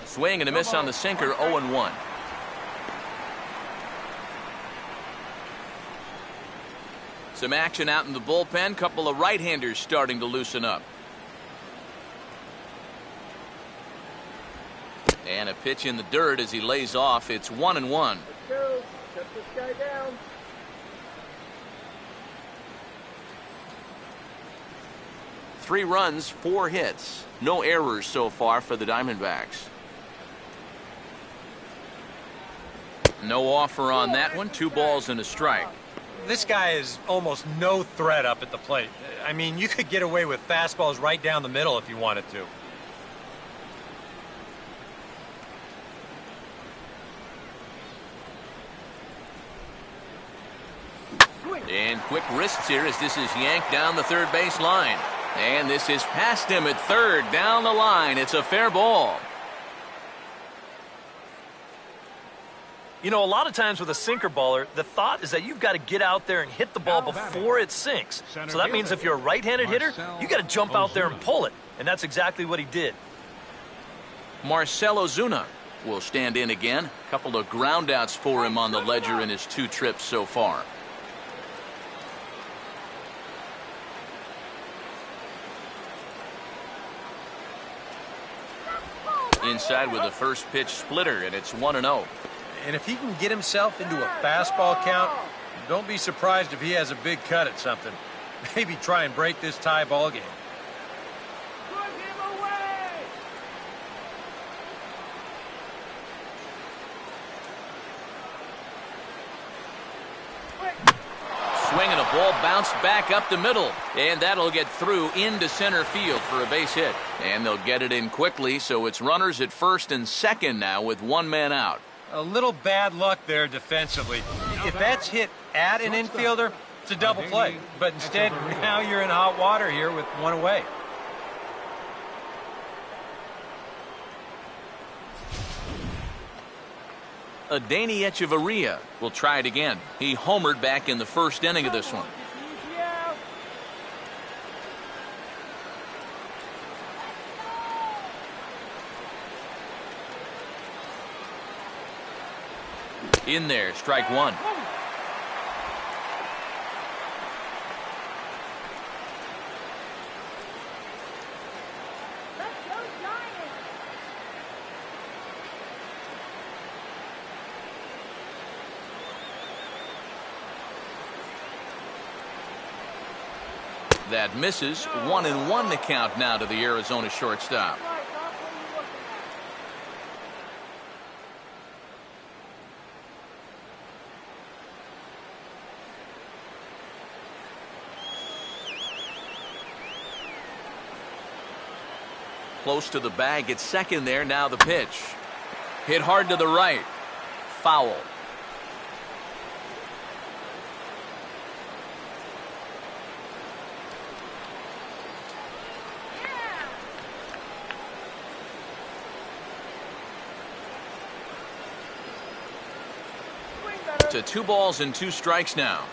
Swing and a miss on the sinker, 0-1. Some action out in the bullpen. Couple of right-handers starting to loosen up. And a pitch in the dirt as he lays off. It's 1-1. Let's go. Shut this guy down. Three runs, 4 hits. No errors so far for the Diamondbacks. No offer on that one. 2 balls and a strike. This guy is almost no threat up at the plate. I mean, you could get away with fastballs right down the middle if you wanted to. And quick wrists here as this is yanked down the third base line. And this is past him at third, down the line. It's a fair ball. You know, a lot of times with a sinker baller, the thought is that you've got to get out there and hit the ball before it sinks. So that means if you're a right-handed hitter, you got to jump out there and pull it. And that's exactly what he did. Marcell Ozuna will stand in again. A couple of groundouts for him on the ledger in his 2 trips so far. Inside with a first pitch splitter, and it's 1-0. And if he can get himself into a fastball count, don't be surprised if he has a big cut at something. Maybe try and break this tie ball game. Put him away. Swing and a ball bounced back up the middle, and that'll get through into center field for a base hit. And they'll get it in quickly, so it's runners at first and second now with 1 man out. A little bad luck there defensively. If that's hit at an infielder, it's a double play. But instead, now you're in hot water here with 1 away. Adeiny Echeverria will try it again. He homered back in the first inning of this one. In there, strike 1. That misses. 1-1 to count now to the Arizona shortstop. Close to the bag at second there. Now the pitch. Hit hard to the right. Foul. To 2 balls and 2 strikes now.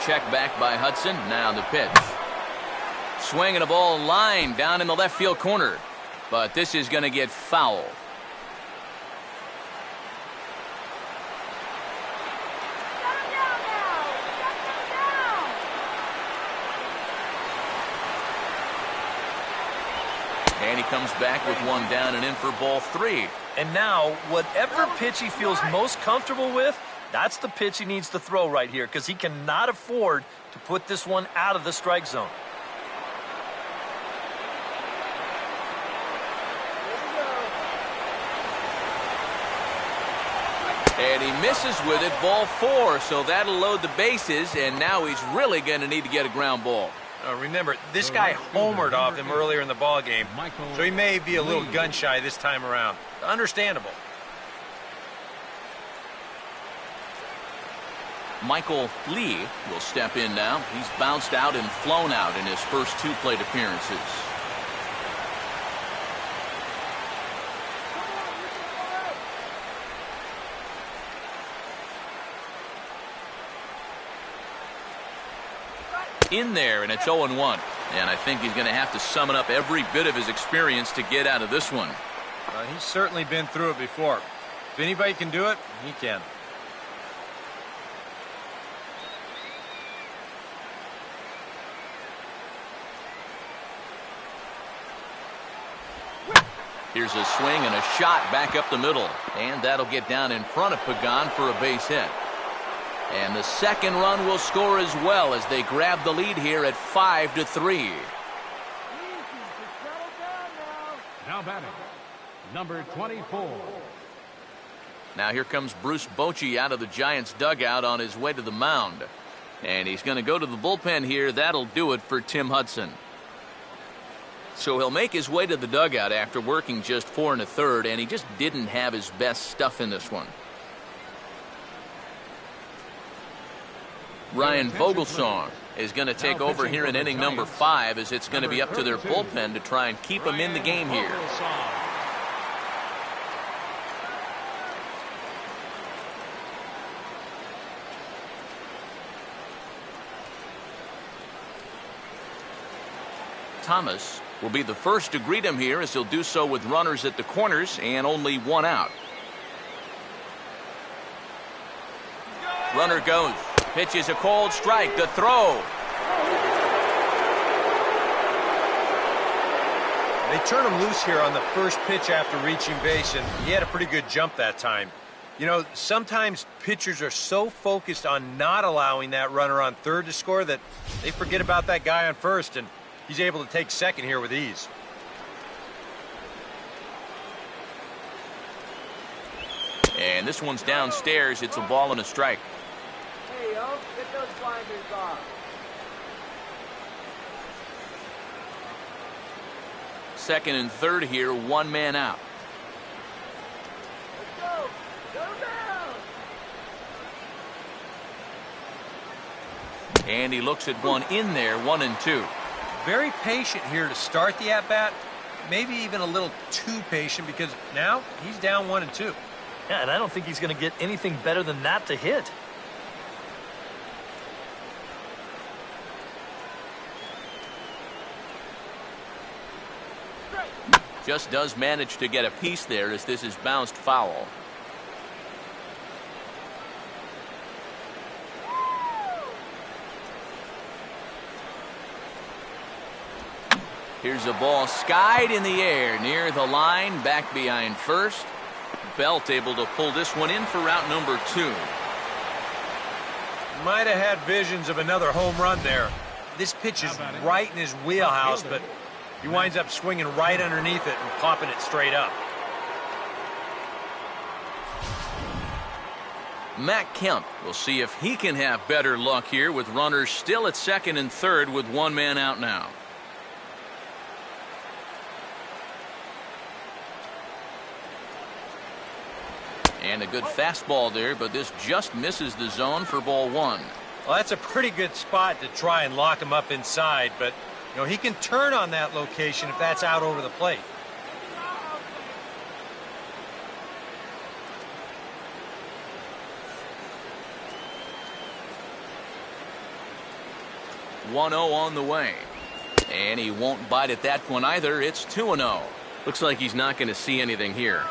Check back by Hudson. Now the pitch. Swing and a ball line down in the left field corner. But this is going to get foul. And he comes back with 1 down and in for ball 3. And now, whatever pitch he feels most comfortable with, that's the pitch he needs to throw right here, because he cannot afford to put this one out of the strike zone. And he misses with it, ball 4, so that'll load the bases, and now he's really going to need to get a ground ball. Remember, this guy homered off him earlier in the ball game, so he may be a little gun-shy this time around. Understandable. Michael Lee will step in now. He's bounced out and flown out in his first 2 plate appearances. in there, and it's 0-1. And I think he's going to have to summon up every bit of his experience to get out of this one. He's certainly been through it before. If anybody can do it, he can. Here's a swing and a shot back up the middle. And that'll get down in front of Pagan for a base hit. And the second run will score as well as they grab the lead here at 5-3. Now batting, number 24. Now here comes Bruce Bochy out of the Giants dugout on his way to the mound. And he's going to go to the bullpen here. That'll do it for Tim Hudson. So he'll make his way to the dugout after working just 4 1/3, and he just didn't have his best stuff in this one. Ryan Vogelsong is going to take over here in inning number 5, as it's going to be up to their bullpen to try and keep him in the game here. Thomas will be the first to greet him here, as he'll do so with runners at the corners and only 1 out. Runner goes. Pitch is a cold strike. The throw. They turn him loose here on the first pitch after reaching base, and he had a pretty good jump that time. You know, sometimes pitchers are so focused on not allowing that runner on third to score that they forget about that guy on first, and he's able to take second here with ease. And this one's downstairs. It's a ball and a strike. Hey, yo, get those blinders off. Second and third here, 1 man out. Let's go. Go down. And he looks at one in there, 1-2. Very patient here to start the at-bat. Maybe even a little too patient, because now he's down 1-2. Yeah, and I don't think he's going to get anything better than that to hit. Just does manage to get a piece there, as this is bounced foul. Here's a ball skied in the air near the line, back behind first. Belt able to pull this one in for route number 2. Might have had visions of another home run there. This pitch is right in his wheelhouse, but he winds up swinging right underneath it and popping it straight up. Matt Kemp will see if he can have better luck here, with runners still at second and third with 1 man out now. And a good fastball there, but this just misses the zone for ball 1. Well, that's a pretty good spot to try and lock him up inside, but you know, he can turn on that location if that's out over the plate. (1-0) on the way. And he won't bite at that one either. It's 2-0. Looks like he's not going to see anything here.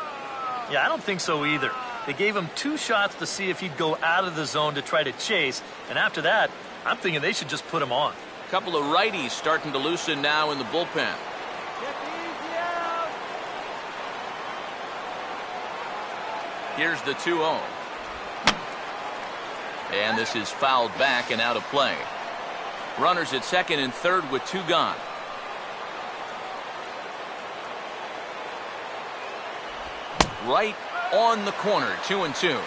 Yeah, I don't think so either. They gave him 2 shots to see if he'd go out of the zone to try to chase, and after that, I'm thinking they should just put him on. A couple of righties starting to loosen now in the bullpen. Get easy out. Here's the 2-0. And this is fouled back and out of play. Runners at second and third with 2 gone. Right on the corner, 2-2.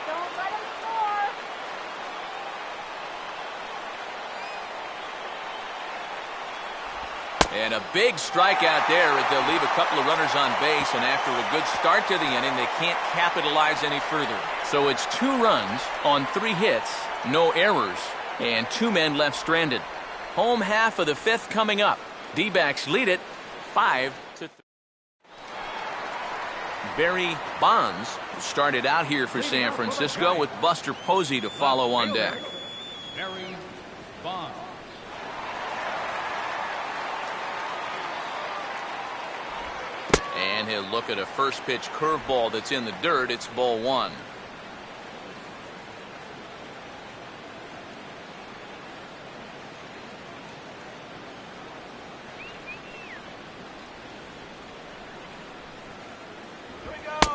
Don't let him score. And a big strikeout there, as they'll leave a couple of runners on base, and after a good start to the inning, they can't capitalize any further. So it's 2 runs on 3 hits, no errors, and 2 men left stranded. Home half of the 5th coming up. D-backs lead it 5-3. Barry Bonds started out here for San Francisco with Buster Posey to follow on deck. Barry Bonds. And he'll look at a first pitch curveball that's in the dirt. It's ball one.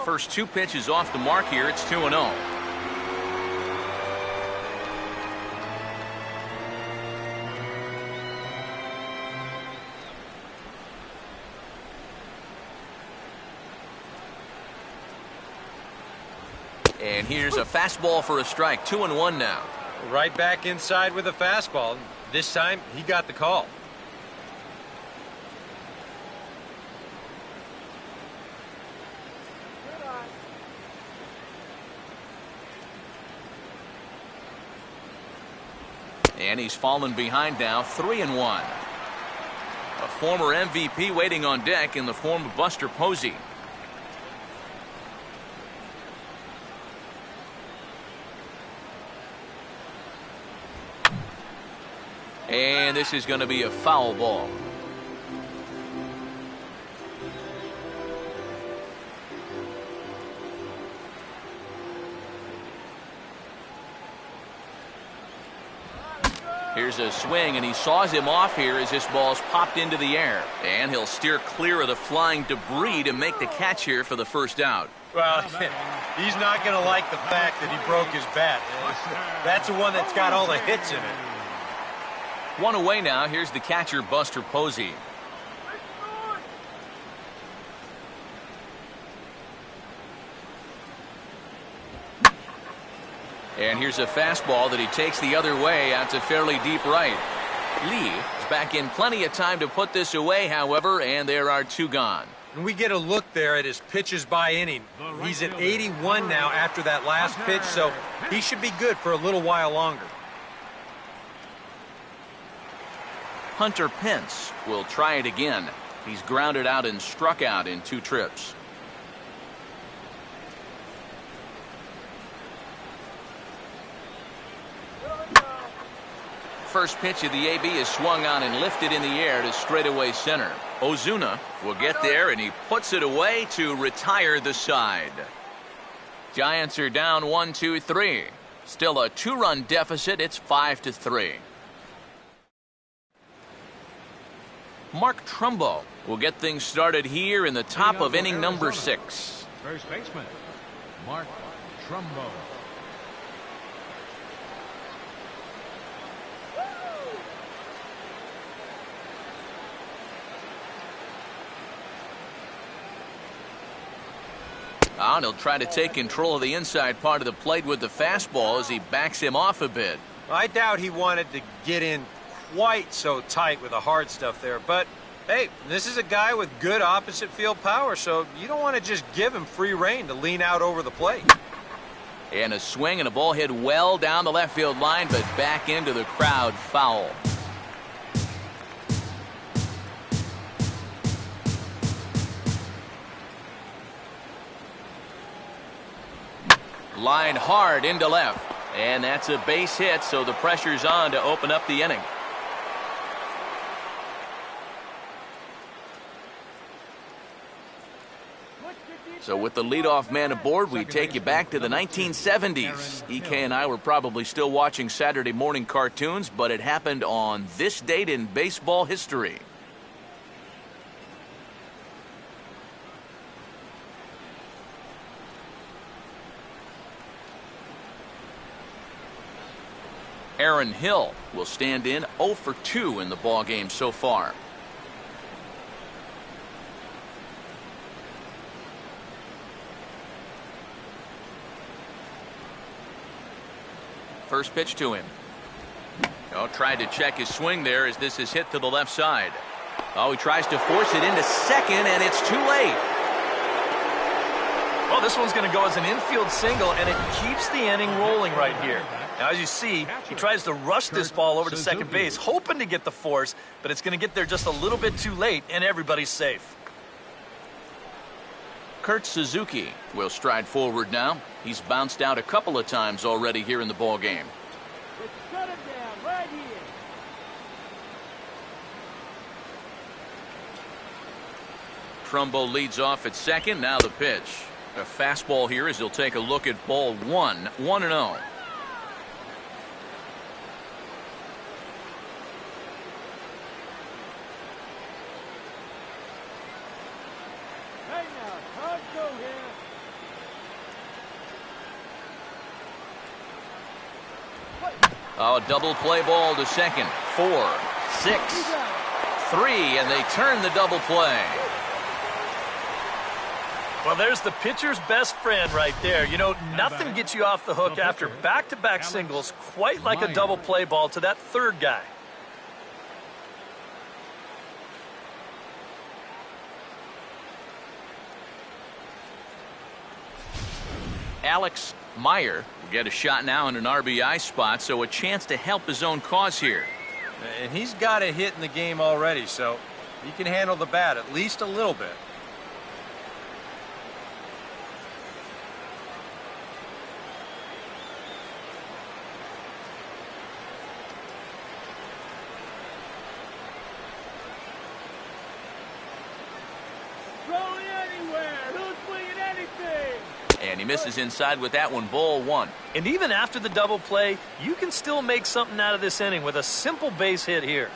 First two pitches off the mark here. It's 2-0. And here's a fastball for a strike. 2-1 now. Right back inside with a fastball. This time he got the call. And he's fallen behind now, 3-1. A former MVP waiting on deck in the form of Buster Posey. And this is going to be a foul ball. Here's a swing, and he saws him off here as this ball's popped into the air. And he'll steer clear of the flying debris to make the catch here for the first out. Well, he's not going to like the fact that he broke his bat. That's the one that's got all the hits in it. One away now. Here's the catcher, Buster Posey. And here's a fastball that he takes the other way out to fairly deep right. Lee is back in plenty of time to put this away, however, and there are two gone. And we get a look there at his pitches by inning. He's at 81 now after that last pitch, so he should be good for a little while longer. Hunter Pence will try it again. He's grounded out and struck out in 2 trips. First pitch of the AB is swung on and lifted in the air to straightaway center. Ozuna will get there, and he puts it away to retire the side. Giants are down 1-2-3. Still a 2-run deficit. It's 5-3. Mark Trumbo will get things started here in the top of inning number 6. First baseman, Mark Trumbo. And he'll try to take control of the inside part of the plate with the fastball as he backs him off a bit. I doubt he wanted to get in quite so tight with the hard stuff there, but hey, this is a guy with good opposite field power, so you don't want to just give him free rein to lean out over the plate. And a swing and a ball hit well down the left field line, but back into the crowd, foul. Line hard into left, and that's a base hit, so the pressure's on to open up the inning. So with the leadoff man aboard, we take you back to the 1970s. EK and I were probably still watching Saturday morning cartoons, but it happened on this date in baseball history. Aaron Hill will stand in 0 for 2 in the ballgame so far. First pitch to him. Oh, tried to check his swing there as this is hit to the left side. Oh, he tries to force it into second, and it's too late. Well, this one's going to go as an infield single, and it keeps the inning rolling right here. Now, as you see, he tries to rush this ball over to second base, hoping to get the force, but it's going to get there just a little bit too late, and everybody's safe. Kurt Suzuki will stride forward now. He's bounced out a couple of times already here in the ball game. Let's shut him down right here. Trumbo leads off at second. Now the pitch. A fastball here as he'll take a look at ball one. 1-0. Hey now, hard go here. Oh, double play ball to second. 4, 6, 3, and they turn the double play. Well, there's the pitcher's best friend right there. You know, nothing gets you off the hook after back-to-back singles quite like a double play ball to that third guy. Alex Meyer will get a shot now in an RBI spot, so a chance to help his own cause here. And he's got a hit in the game already, so he can handle the bat at least a little bit. Throw it anywhere. Who's swinging anything? And he misses inside with that one. Ball 1. And even after the double play, you can still make something out of this inning with a simple base hit here.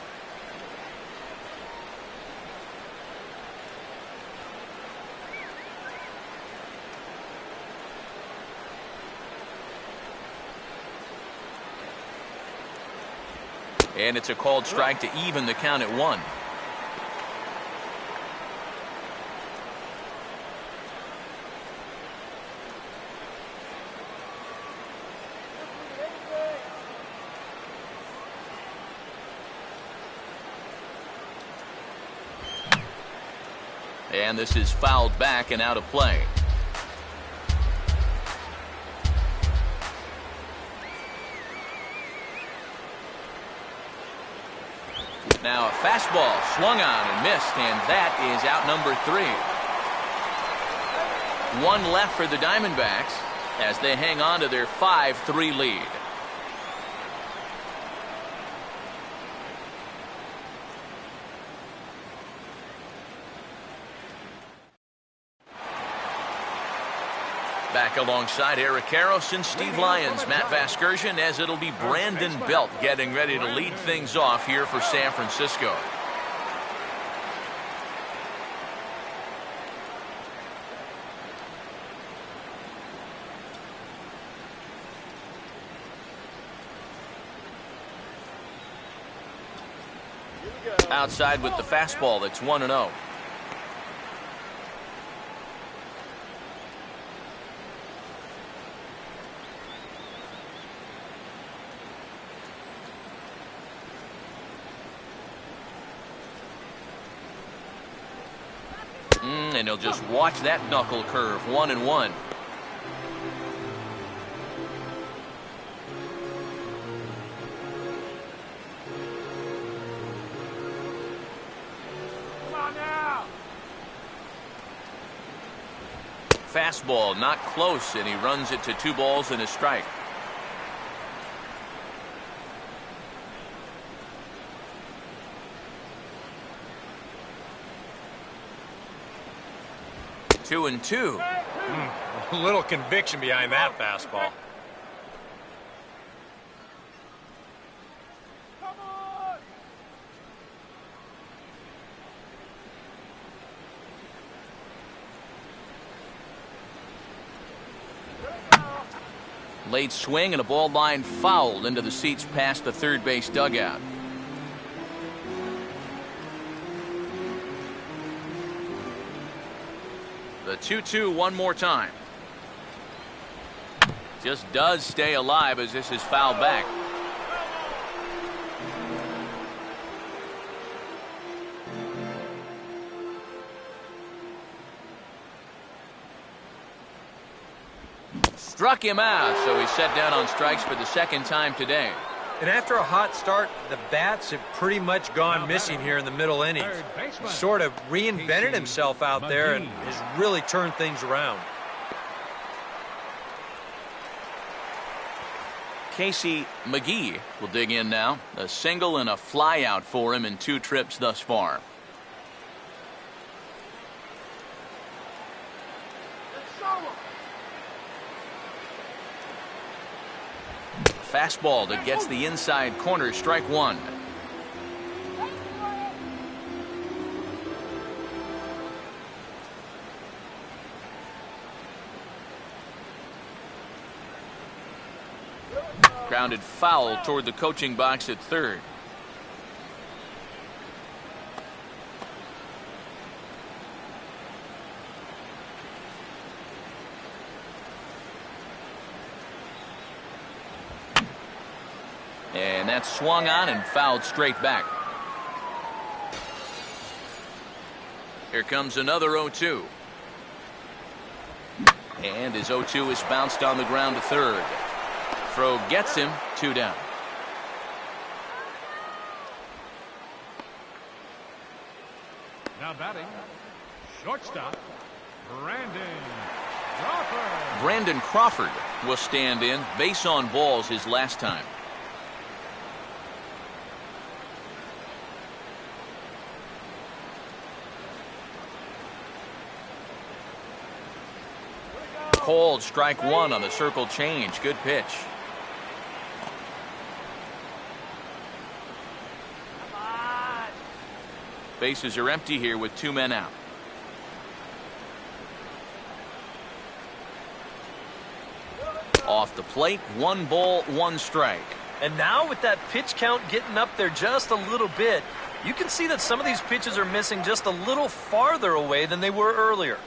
And it's a called strike to even the count at 1. And this is fouled back and out of play. Now a fastball swung on and missed, and that is out number 3. 1 left for the Diamondbacks as they hang on to their 5-3 lead. Back alongside Eric Karros and Steve Lyons, Matt Vasgersian, as it'll be Brandon Belt getting ready to lead things off here for San Francisco. Outside with the fastball, that's 1-0. And he'll just watch that knuckle curve. 1-1. Come on now. Fastball not close, and he runs it to 2 balls and a strike. 2-2. A little conviction behind that fastball. Come on. Late swing and a ball line fouled into the seats past the third base dugout. The 2-2 one more time. Just does stay alive as this is fouled back. Struck him out, so he's set down on strikes for the second time today. And after a hot start, the bats have pretty much gone missing here in the middle innings. He's sort of reinvented himself out there and has really turned things around. Casey McGee will dig in now. A single and a fly out for him in 2 trips thus far. Fastball that gets the inside corner, strike 1. Grounded foul toward the coaching box at third. And that's swung on and fouled straight back. Here comes another 0-2. And his 0-2 is bounced on the ground to third. Throw gets him, 2 down. Now batting, shortstop, Brandon Crawford. Brandon Crawford will stand in. Base on balls his last time. Called strike 1 on the circle change. Good pitch. Bases are empty here with 2 men out. Off the plate, 1 ball, 1 strike. And now with that pitch count getting up there just a little bit, you can see that some of these pitches are missing just a little farther away than they were earlier.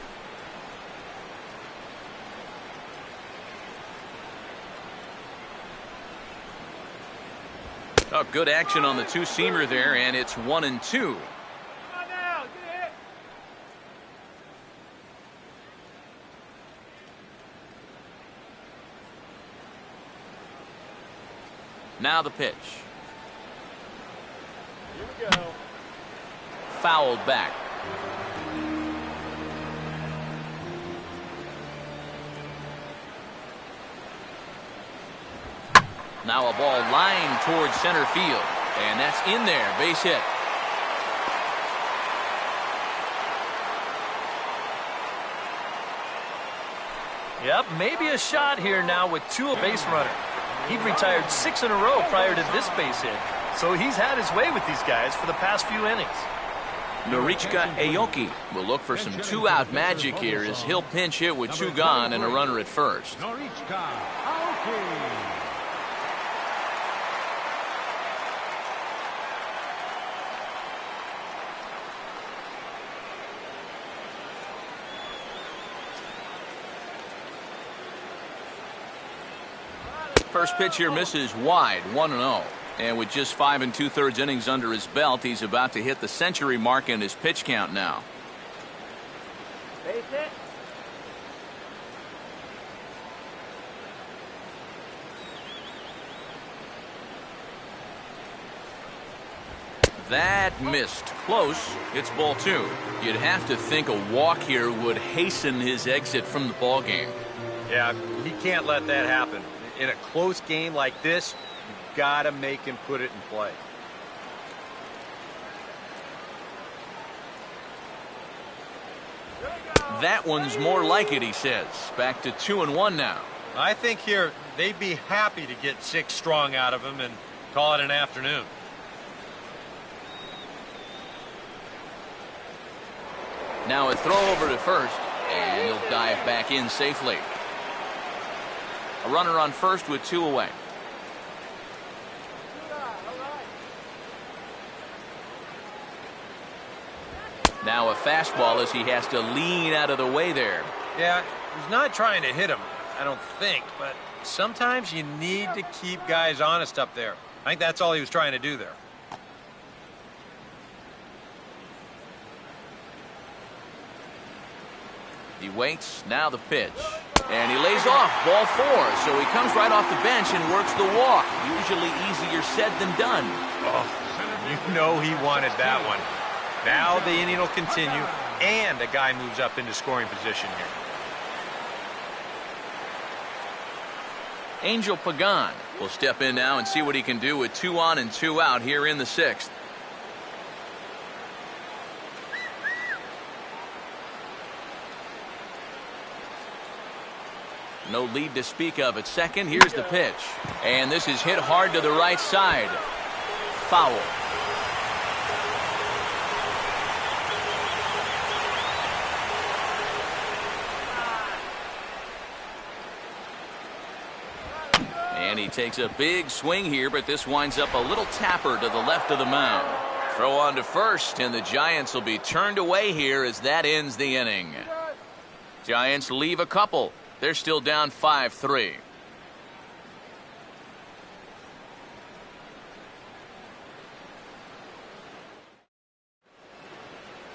Oh, good action on the 2-seamer there, and it's 1-2. Now the pitch. Here we go. Fouled back. Now a ball lined towards center field, and that's in there. Base hit. Yep, maybe a shot here now with 2 base runner. He'd retired 6 in a row prior to this base hit, so he's had his way with these guys for the past few innings. Norichika Aoki will look for some 2-out magic here as he'll pinch hit with 2 gone and a runner at first. Norichika Aoki. First pitch here misses wide, 1-0. And with just 5 2/3 innings under his belt, he's about to hit the century mark in his pitch count now. Base hit. That missed. Close. It's ball 2. You'd have to think a walk here would hasten his exit from the ballgame. Yeah, he can't let that happen. In a close game like this, you've got to make him put it in play. That one's more like it, he says. Back to 2-1 now. I think here they'd be happy to get 6 strong out of him and call it an afternoon. Now a throw over to first, and he'll dive back in safely. A runner on first with 2 away. Now a fastball as he has to lean out of the way there. Yeah, he's not trying to hit him, I don't think, but sometimes you need to keep guys honest up there. I think that's all he was trying to do there. He waits, now the pitch. And he lays off, ball 4. So he comes right off the bench and works the walk. Usually easier said than done. Oh, you know he wanted that one. Now the inning will continue, and a guy moves up into scoring position here. Angel Pagan will step in now and see what he can do with 2 on and 2 out here in the 6th. No lead to speak of at second. Here's the pitch. And this is hit hard to the right side. Foul. And he takes a big swing here, but this winds up a little tapper to the left of the mound. Throw on to first, and the Giants will be turned away here as that ends the inning. Giants leave a couple. They're still down 5-3.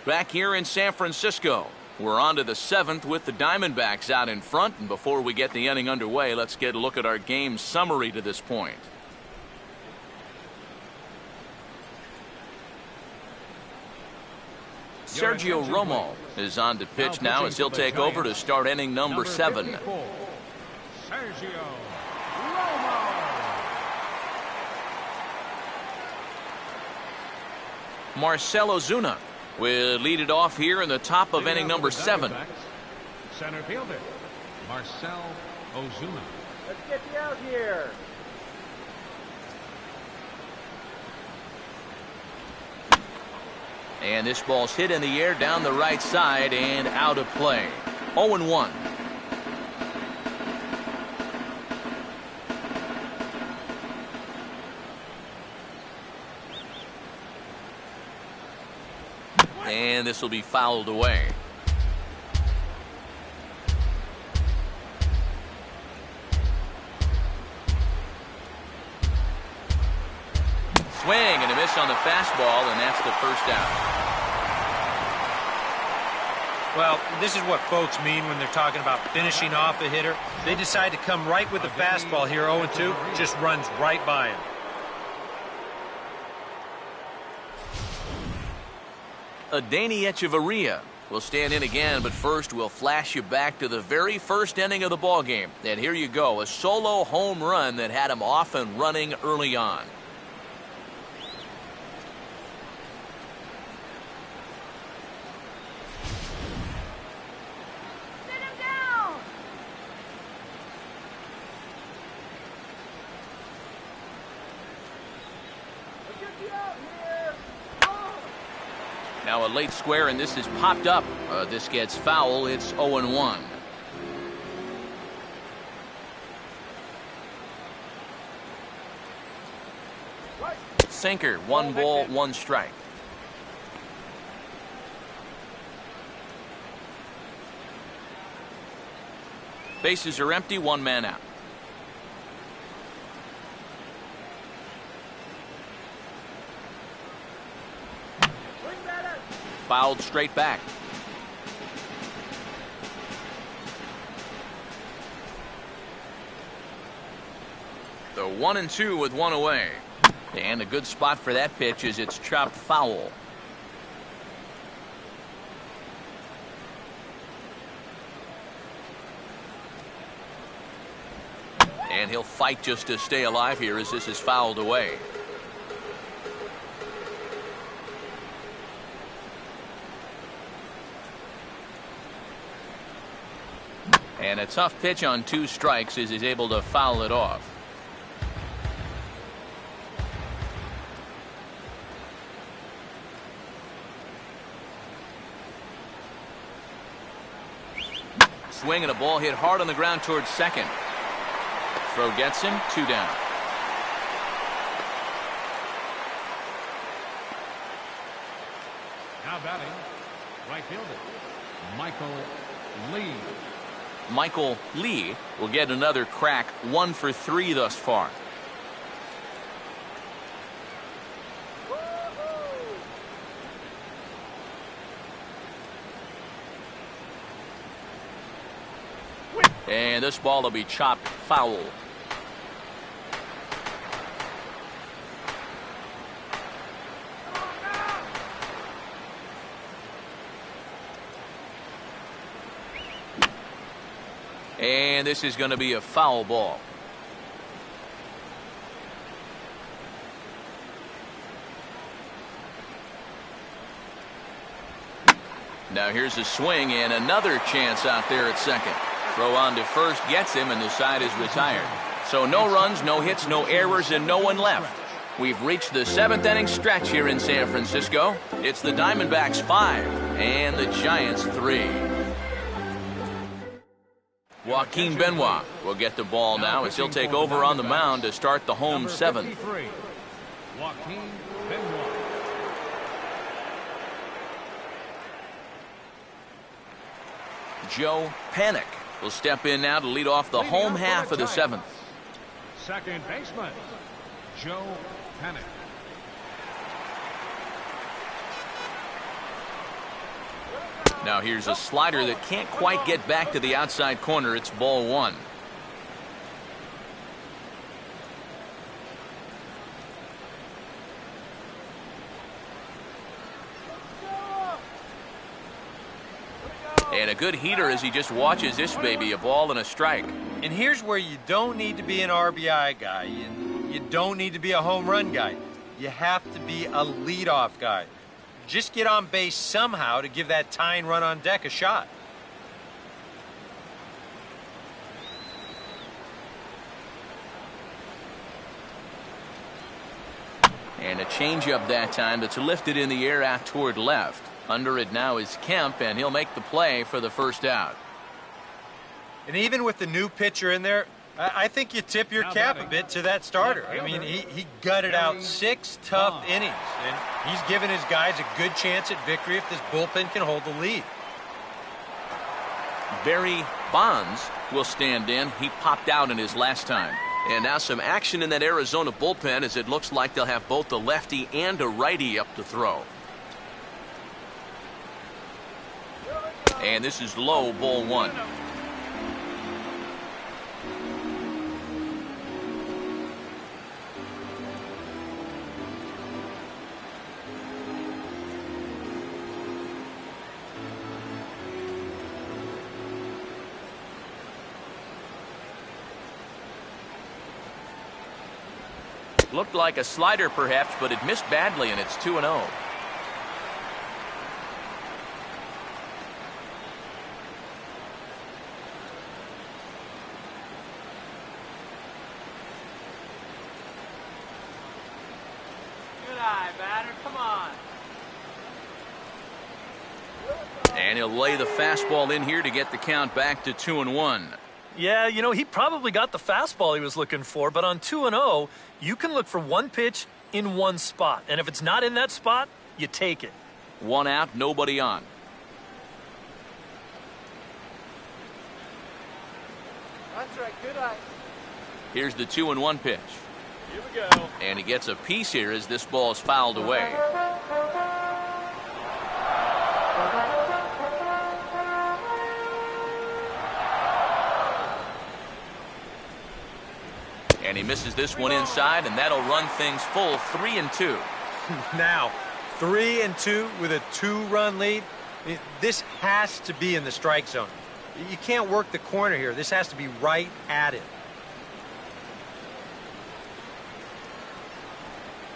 Back here in San Francisco, we're on to the 7th with the Diamondbacks out in front. And before we get the inning underway, let's get a look at our game summary to this point. Sergio Romo is on to pitch now as he'll take over to start inning number 7. Sergio Romo. Marcell Ozuna will lead it off here in the top of inning number 7. Center fielder, Marcell Ozuna. Let's get you out here. And this ball's hit in the air down the right side and out of play. 0-1. And this will be fouled away. Swing and a miss on the fastball, and that's the first out. Well, this is what folks mean when they're talking about finishing off a hitter. They decide to come right with the fastball here, 0-2, just runs right by him. Adeiny Echeverria will stand in again, but first we'll flash you back to the very first inning of the ballgame. And here you go, a solo home run that had him off and running early on. Now a late square, and this is popped up. This gets foul. It's 0-1. Sinker, 1 ball, 1 strike. Bases are empty, 1 man out. Fouled straight back. The 1-2 with 1 away. And a good spot for that pitch as it's chopped foul. And he'll fight just to stay alive here as this is fouled away. And a tough pitch on 2 strikes as he's able to foul it off. Swing and a ball hit hard on the ground towards second. Throw gets him, 2 down. Now batting, right fielder, Michael Lee. Michael Lee will get another crack, 1 for 3 thus far. And this ball will be chopped foul. And this is going to be a foul ball. Now here's a swing and another chance out there at second. Throw on to first gets him, and the side is retired. So no runs, no hits, no errors, and no one left. We've reached the 7th inning stretch here in San Francisco. It's the Diamondbacks 5 and the Giants 3. Joaquin Benoit will get the ball now as he'll take over on the mound to start the home 7th. Joaquin Benoit. Joe Panik will step in now to lead off the home half of the 7th. Second baseman, Joe Panik. Now here's a slider that can't quite get back to the outside corner. It's ball 1. And a good heater as he just watches this baby, a ball and a strike. And here's where you don't need to be an RBI guy. You don't need to be a home run guy. You have to be a leadoff guy. Just get on base somehow to give that tying run on deck a shot. And a changeup that time that's lifted in the air out toward left. Under it now is Kemp, and he'll make the play for the first out. And even with the new pitcher in there, I think you tip your cap a bit to that starter. I mean, he gutted out 6 tough innings, and he's given his guys a good chance at victory if this bullpen can hold the lead. Barry Bonds will stand in. He popped out in his last time. And now some action in that Arizona bullpen as it looks like they'll have both a lefty and a righty up to throw. And this is low, ball 1. Looked like a slider perhaps, but it missed badly, and it's 2-0. Good eye, batter. Come on. And he'll lay the fastball in here to get the count back to 2-1. Yeah, you know, he probably got the fastball he was looking for, but on 2-0, you can look for one pitch in one spot. And if it's not in that spot, you take it. 1 out, nobody on. That's right. Good eye. Here's the 2-1 pitch. Here we go. And he gets a piece here as this ball is fouled away. And he misses this one inside, and that'll run things full 3-2. Now, 3-2 with a 2-run lead. This has to be in the strike zone. You can't work the corner here. This has to be right at it.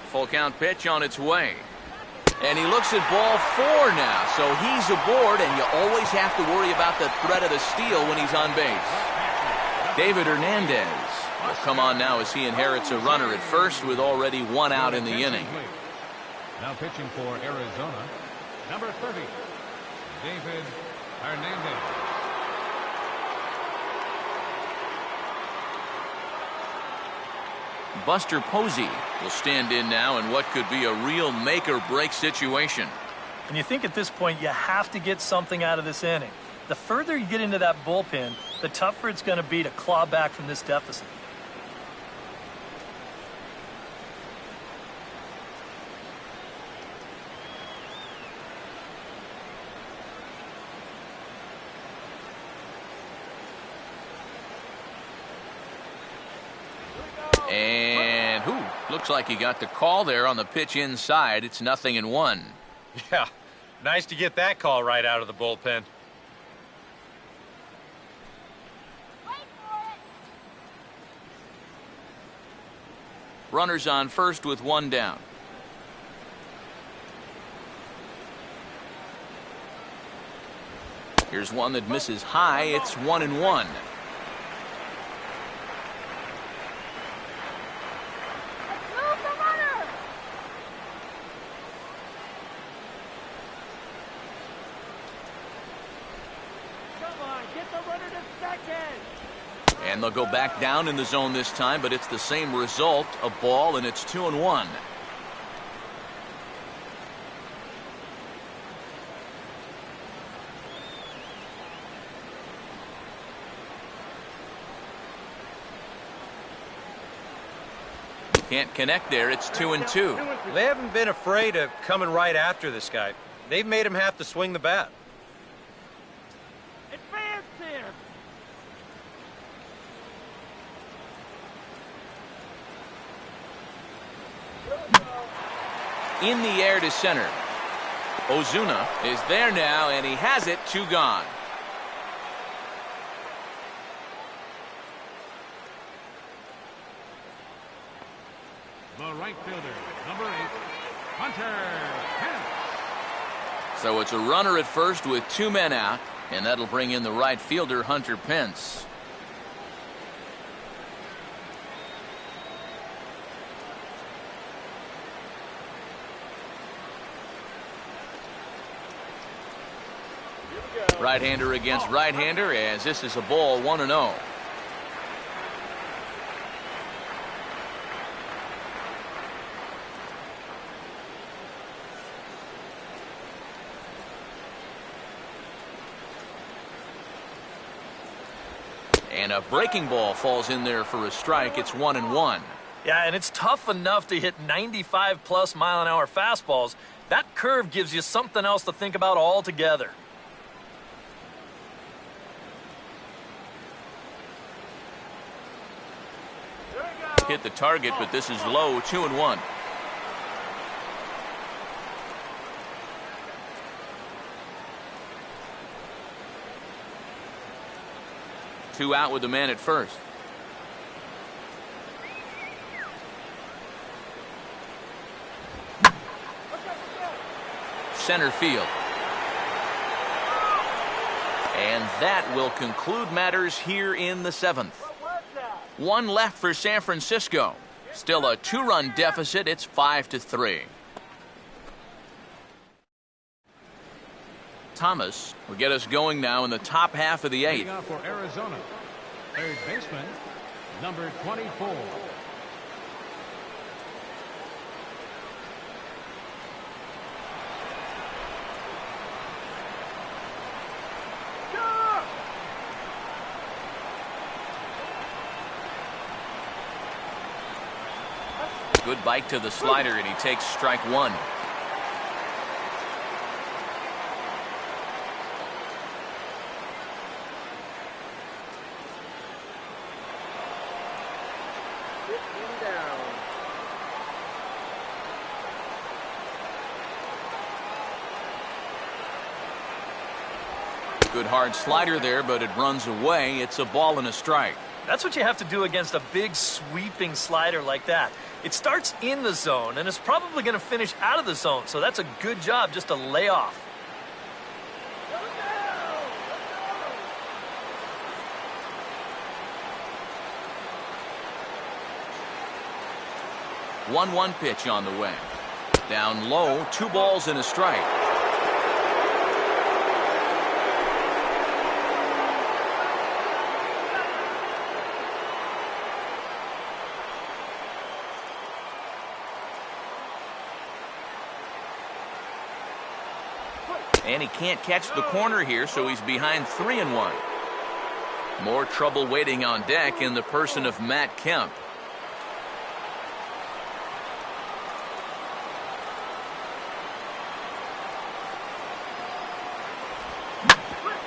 Full count pitch on its way. And he looks at ball 4 now. So he's aboard, and you always have to worry about the threat of the steal when he's on base. David Hernandez will come on now as he inherits a runner at first with already 1 out in the inning. Now pitching for Arizona, number 30, David Hernandez. Buster Posey will stand in now in what could be a real make-or-break situation. And you think at this point you have to get something out of this inning. The further you get into that bullpen, the tougher it's going to be to claw back from this deficit. And looks like he got the call there on the pitch inside. It's 0-1. Yeah, nice to get that call right out of the bullpen. Runners on first with one down. Here's one that misses high. It's 1-1. And they'll go back down in the zone this time, but it's the same result, a ball, and it's 2-1. Can't connect there. It's 2-2. They haven't been afraid of coming right after this guy. They've made him have to swing the bat. Advance here. In the air to center. Ozuna is there now, and he has it. 2 gone. The right fielder, number 8, Hunter Pence. So it's a runner at first with 2 men out, and that'll bring in the right fielder, Hunter Pence. Right-hander against right-hander, as this is a ball, 1-0. And a breaking ball falls in there for a strike. It's 1-1. Yeah, and it's tough enough to hit 95-plus mile-an-hour fastballs. That curve gives you something else to think about altogether. Hit the target, but this is low. 2-1. Two out with the man at first. Center field. And that will conclude matters here in the 7th. 1 left for San Francisco. Still a 2-run deficit. It's 5-3. Thomas will get us going now in the top half of the 8th. Leading off for Arizona, third baseman, number 24. Good bite to the slider, and he takes strike 1. Good hard slider there, but it runs away. It's a ball and a strike. That's what you have to do against a big sweeping slider like that. It starts in the zone, and it's probably going to finish out of the zone, so that's a good job just to lay off. One pitch on the way. Down low, 2 balls and a strike. And he can't catch the corner here, so he's behind 3-1. More trouble waiting on deck in the person of Matt Kemp.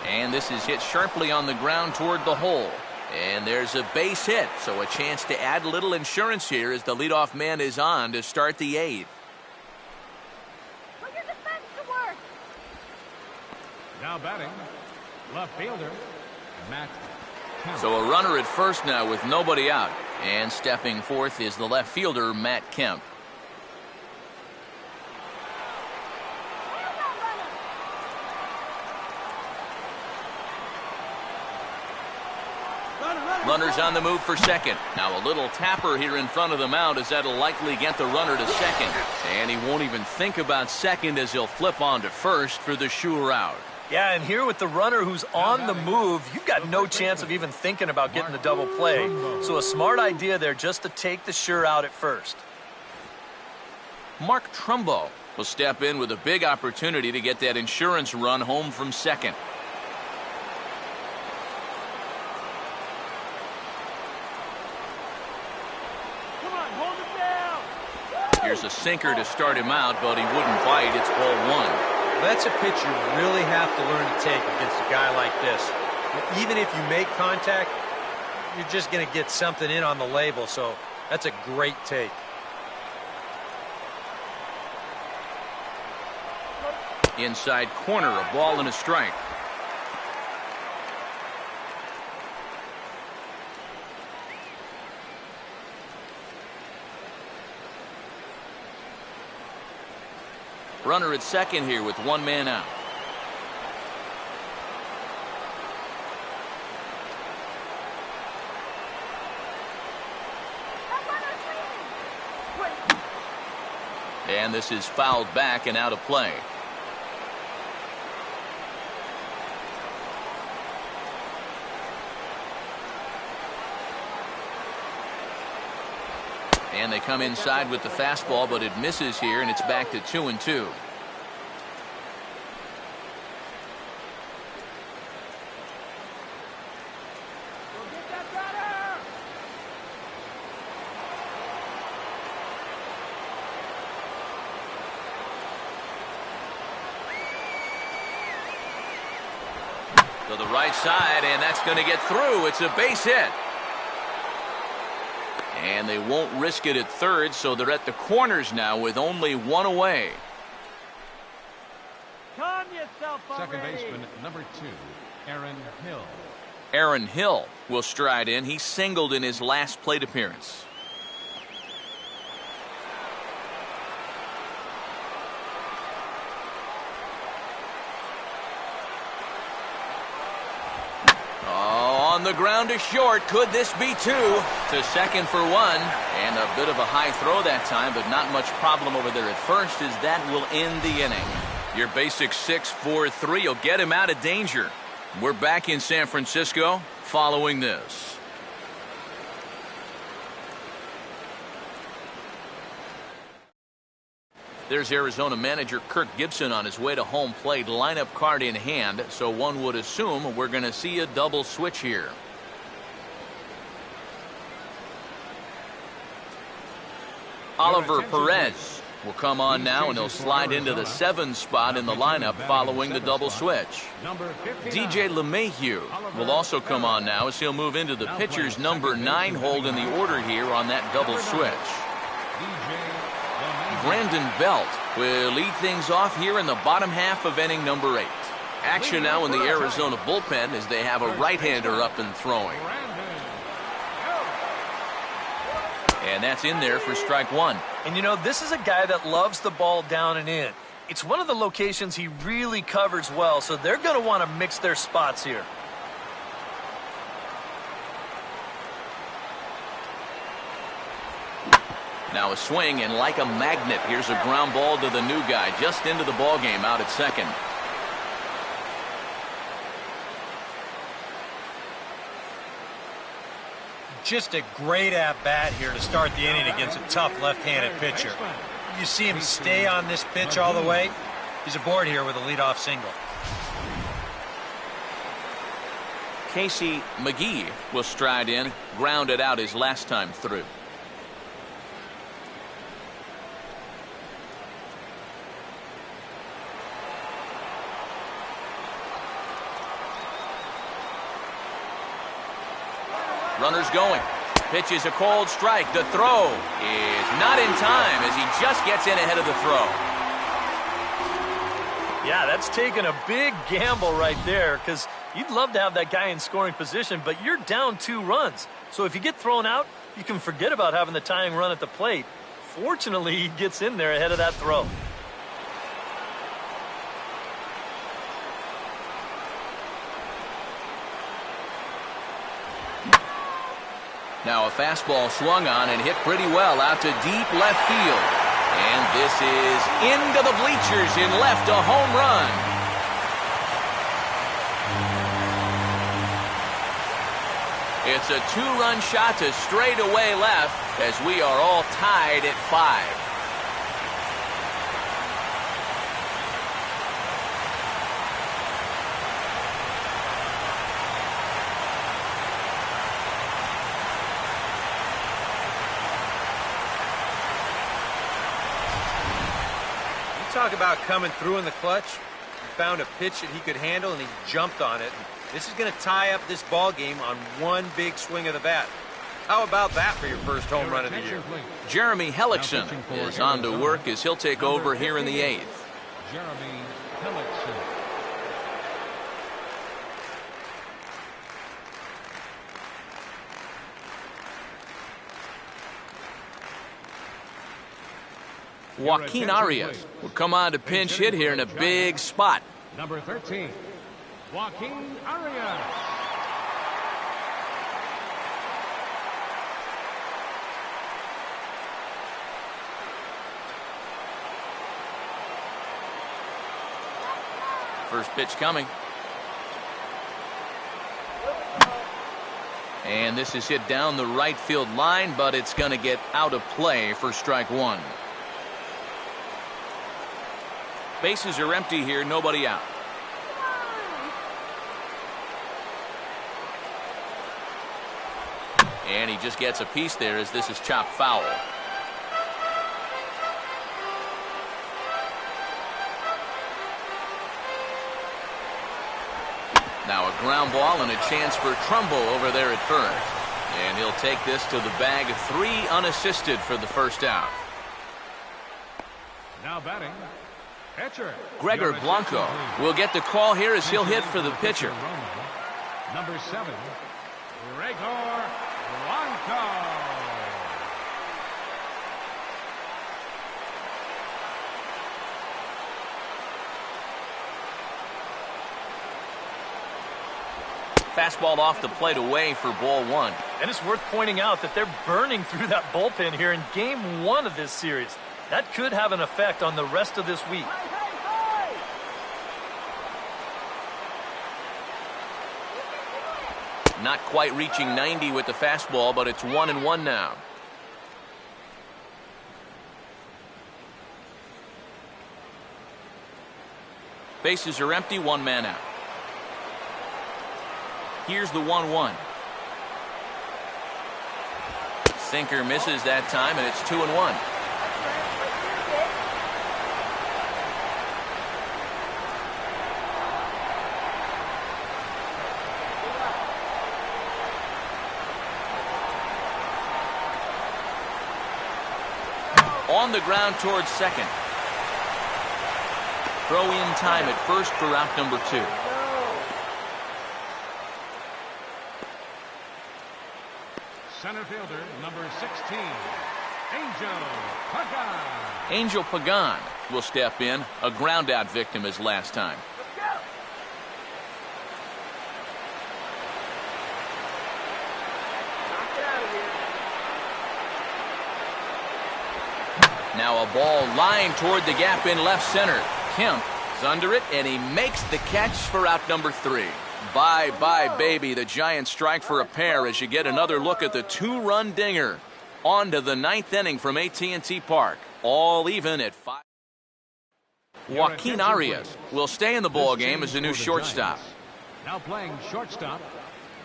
And this is hit sharply on the ground toward the hole. And there's a base hit, so a chance to add a little insurance here as the leadoff man is on to start the 8th. Put your defense to work. Now batting, left fielder, Matt Kemp. So a runner at first now with nobody out. And stepping forth is the left fielder, Matt Kemp. Runners on the move for second. Now a little tapper here in front of the mound as that'll likely get the runner to second. And he won't even think about second as he'll flip on to first for the sure out. Yeah, and here with the runner who's on the move, you've got no chance of even thinking about getting the double play. So a smart idea there just to take the sure out at first. Mark Trumbo will step in with a big opportunity to get that insurance run home from second. Come on, hold it down. Here's a sinker to start him out, but he wouldn't bite. It's ball 1. That's a pitch you really have to learn to take against a guy like this. Even if you make contact, you're just going to get something in on the label, so that's a great take. Inside corner, a ball and a strike. Runner at second here with one man out. And this is fouled back and out of play. And they come inside with the fastball, but it misses here, and it's back to 2-2. To the right side, and that's going to get through. It's a base hit. And they won't risk it at third, so they're at the corners now with only one away. Calm yourself Second already. baseman, number 2, Aaron Hill. Aaron Hill will stride in. He singled in his last plate appearance. On the ground to short. Could this be 2? To second for 1. And a bit of a high throw that time, but not much problem over there at first, as that will end the inning. Your basic 6-4-3 will get him out of danger. We're back in San Francisco following this. There's Arizona manager Kirk Gibson on his way to home plate, lineup card in hand, so one would assume we're going to see a double switch here. Oliver Perez will come on now, and he'll slide into the 7 spot in the lineup following the double switch. DJ LeMahieu will also come on now as he'll move into the pitcher's number 9 hold in the order here on that double switch. Brandon Belt will lead things off here in the bottom half of inning number 8. Action now in the Arizona bullpen as they have a right-hander up and throwing. And that's in there for strike 1. And you know, this is a guy that loves the ball down and in. It's one of the locations he really covers well, so they're going to want to mix their spots here. Now a swing, and like a magnet, here's a ground ball to the new guy, just into the ball game out at second. Just a great at-bat here to start the inning against a tough left-handed pitcher. You see him stay on this pitch all the way. He's aboard here with a leadoff single. Casey McGee will stride in, grounded out his last time through. Runners going. Pitch is a cold strike. The throw is not in time as he just gets in ahead of the throw. Yeah, that's taking a big gamble right there because you'd love to have that guy in scoring position, but you're down 2 runs. So if you get thrown out, you can forget about having the tying run at the plate. Fortunately, he gets in there ahead of that throw. Now a fastball swung on and hit pretty well out to deep left field. And this is into the bleachers in left, a home run. It's a 2-run shot to straightaway left as we are all tied at 5. Talk about coming through in the clutch. He found a pitch that he could handle, and he jumped on it. This is going to tie up this ball game on one big swing of the bat. How about that for your first home run of the year? Jeremy Hellickson is on to work as he'll take over here in the 8th. Jeremy Hellickson. Joaquin Arias will come on to pinch hit here in a big spot. Number 13, Joaquin Arias. First pitch coming. And this is hit down the right field line, but it's going to get out of play for strike 1. Bases are empty here, nobody out. And he just gets a piece there as this is chopped foul. Now a ground ball and a chance for Trumbull over there at first. And he'll take this to the bag of 3 unassisted for the first out. Now batting, pitcher Gregor Blanco will get the call here as he'll hit for the pitcher. Number 7, Gregor Blanco. Fastball off the plate away for ball 1. And it's worth pointing out that they're burning through that bullpen here in game 1 of this series. That could have an effect on the rest of this week. Not quite reaching 90 with the fastball, but it's 1-1 now. Bases are empty, 1 man out. Here's the 1-1. Sinker misses that time, and it's 2-1. On the ground towards second. Throw in time at first for out number 2. Center fielder, number 16, Angel Pagan. Angel Pagan will step in, a ground-out victim as last time. Now a ball lined toward the gap in left center. Kemp is under it, and he makes the catch for out number 3. Bye-bye, baby. The Giants strike for a pair as you get another look at the 2-run dinger. On to the 9th inning from AT&T Park. All even at 5. Joaquin Arias will stay in the ball game as a new shortstop. Now playing shortstop,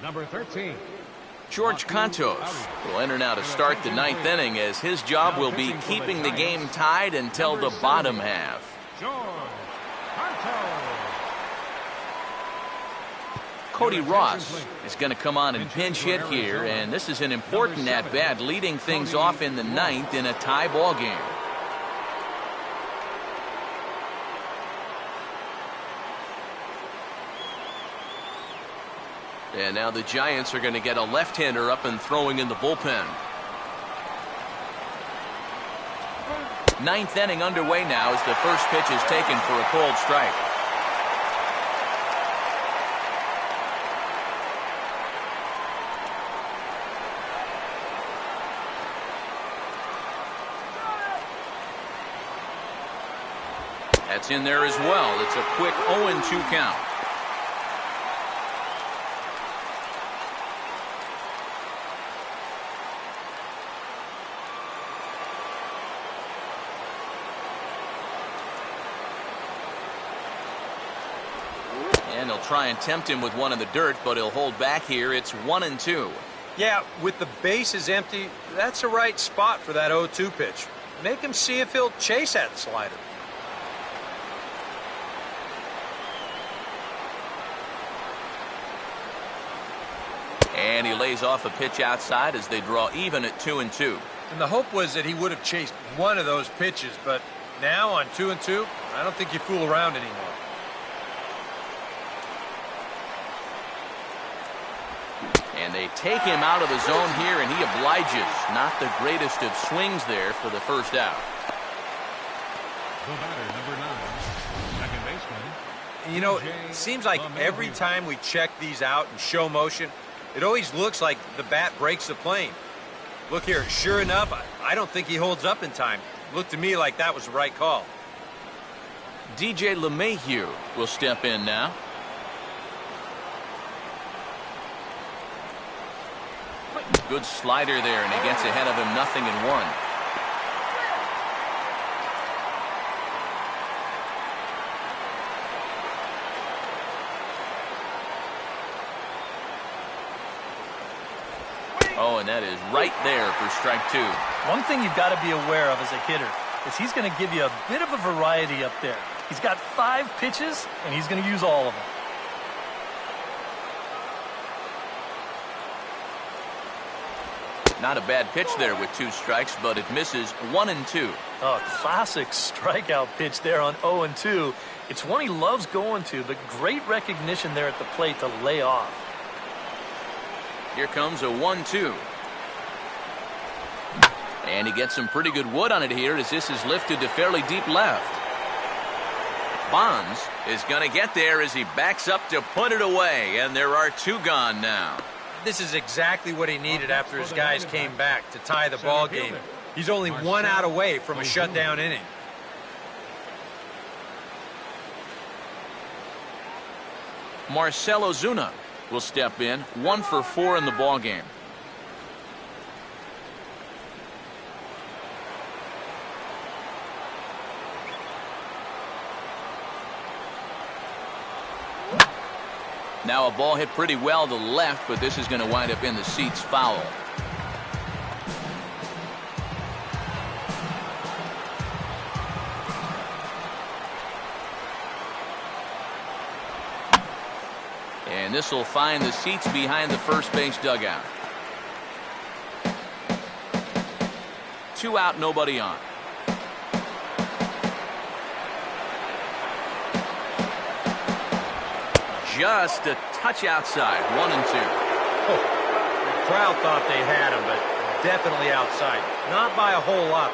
number 13. George Contos will enter now to start the 9th inning as his job will be keeping the game tied until the bottom half. George Contos. Cody Ross is going to come on and pinch hit here, and this is an important at-bat, leading things off in the ninth in a tie ball game. And now the Giants are going to get a left-hander up and throwing in the bullpen. Ninth inning underway now as the first pitch is taken for a cold strike. That's in there as well. It's a quick 0-2 count. And he'll try and tempt him with one in the dirt, but he'll hold back here. It's 1-2. Yeah, with the bases empty, that's a right spot for that 0-2 pitch. Make him see if he'll chase that slider. And he lays off a pitch outside as they draw even at 2-2. And the hope was that he would have chased one of those pitches, but now on 2-2, I don't think you fool around anymore. And they take him out of the zone here, and he obliges. Not the greatest of swings there for the first out. The batter, number 9, second baseman. You know, it seems like every time we check these out in show motion, it always looks like the bat breaks the plane. Look here, sure enough, I don't think he holds up in time. Looked to me like that was the right call. DJ LeMahieu will step in now. Good slider there, and he gets ahead of him 0-1. Oh, and that is right there for strike 2. One thing you've got to be aware of as a hitter is he's going to give you a bit of a variety up there. He's got 5 pitches, and he's going to use all of them. Not a bad pitch there with 2 strikes, but it misses 1-2. Oh, classic strikeout pitch there on 0-2. It's one he loves going to, but great recognition there at the plate to lay off. Here comes a 1-2. And he gets some pretty good wood on it here as this is lifted to fairly deep left. Bonds is going to get there as he backs up to put it away, and there are 2 gone now. This is exactly what he needed after his guys came back to tie the ball game. He's only 1 out away from a shutdown inning. Marcell Ozuna will step in, 1 for 4 in the ball game. Now a ball hit pretty well to left, but this is going to wind up in the seats foul. And this will find the seats behind the first base dugout. 2 out, nobody on. Just a touch outside, 1-2. Oh, the crowd thought they had him, but definitely outside. Not by a whole lot.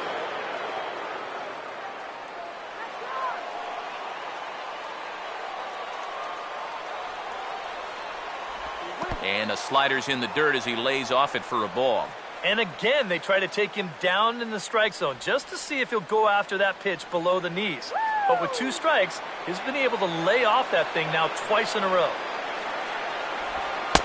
And a slider's in the dirt as he lays off it for a ball. And again, they try to take him down in the strike zone just to see if he'll go after that pitch below the knees. But with 2 strikes, he's been able to lay off that thing now twice in a row.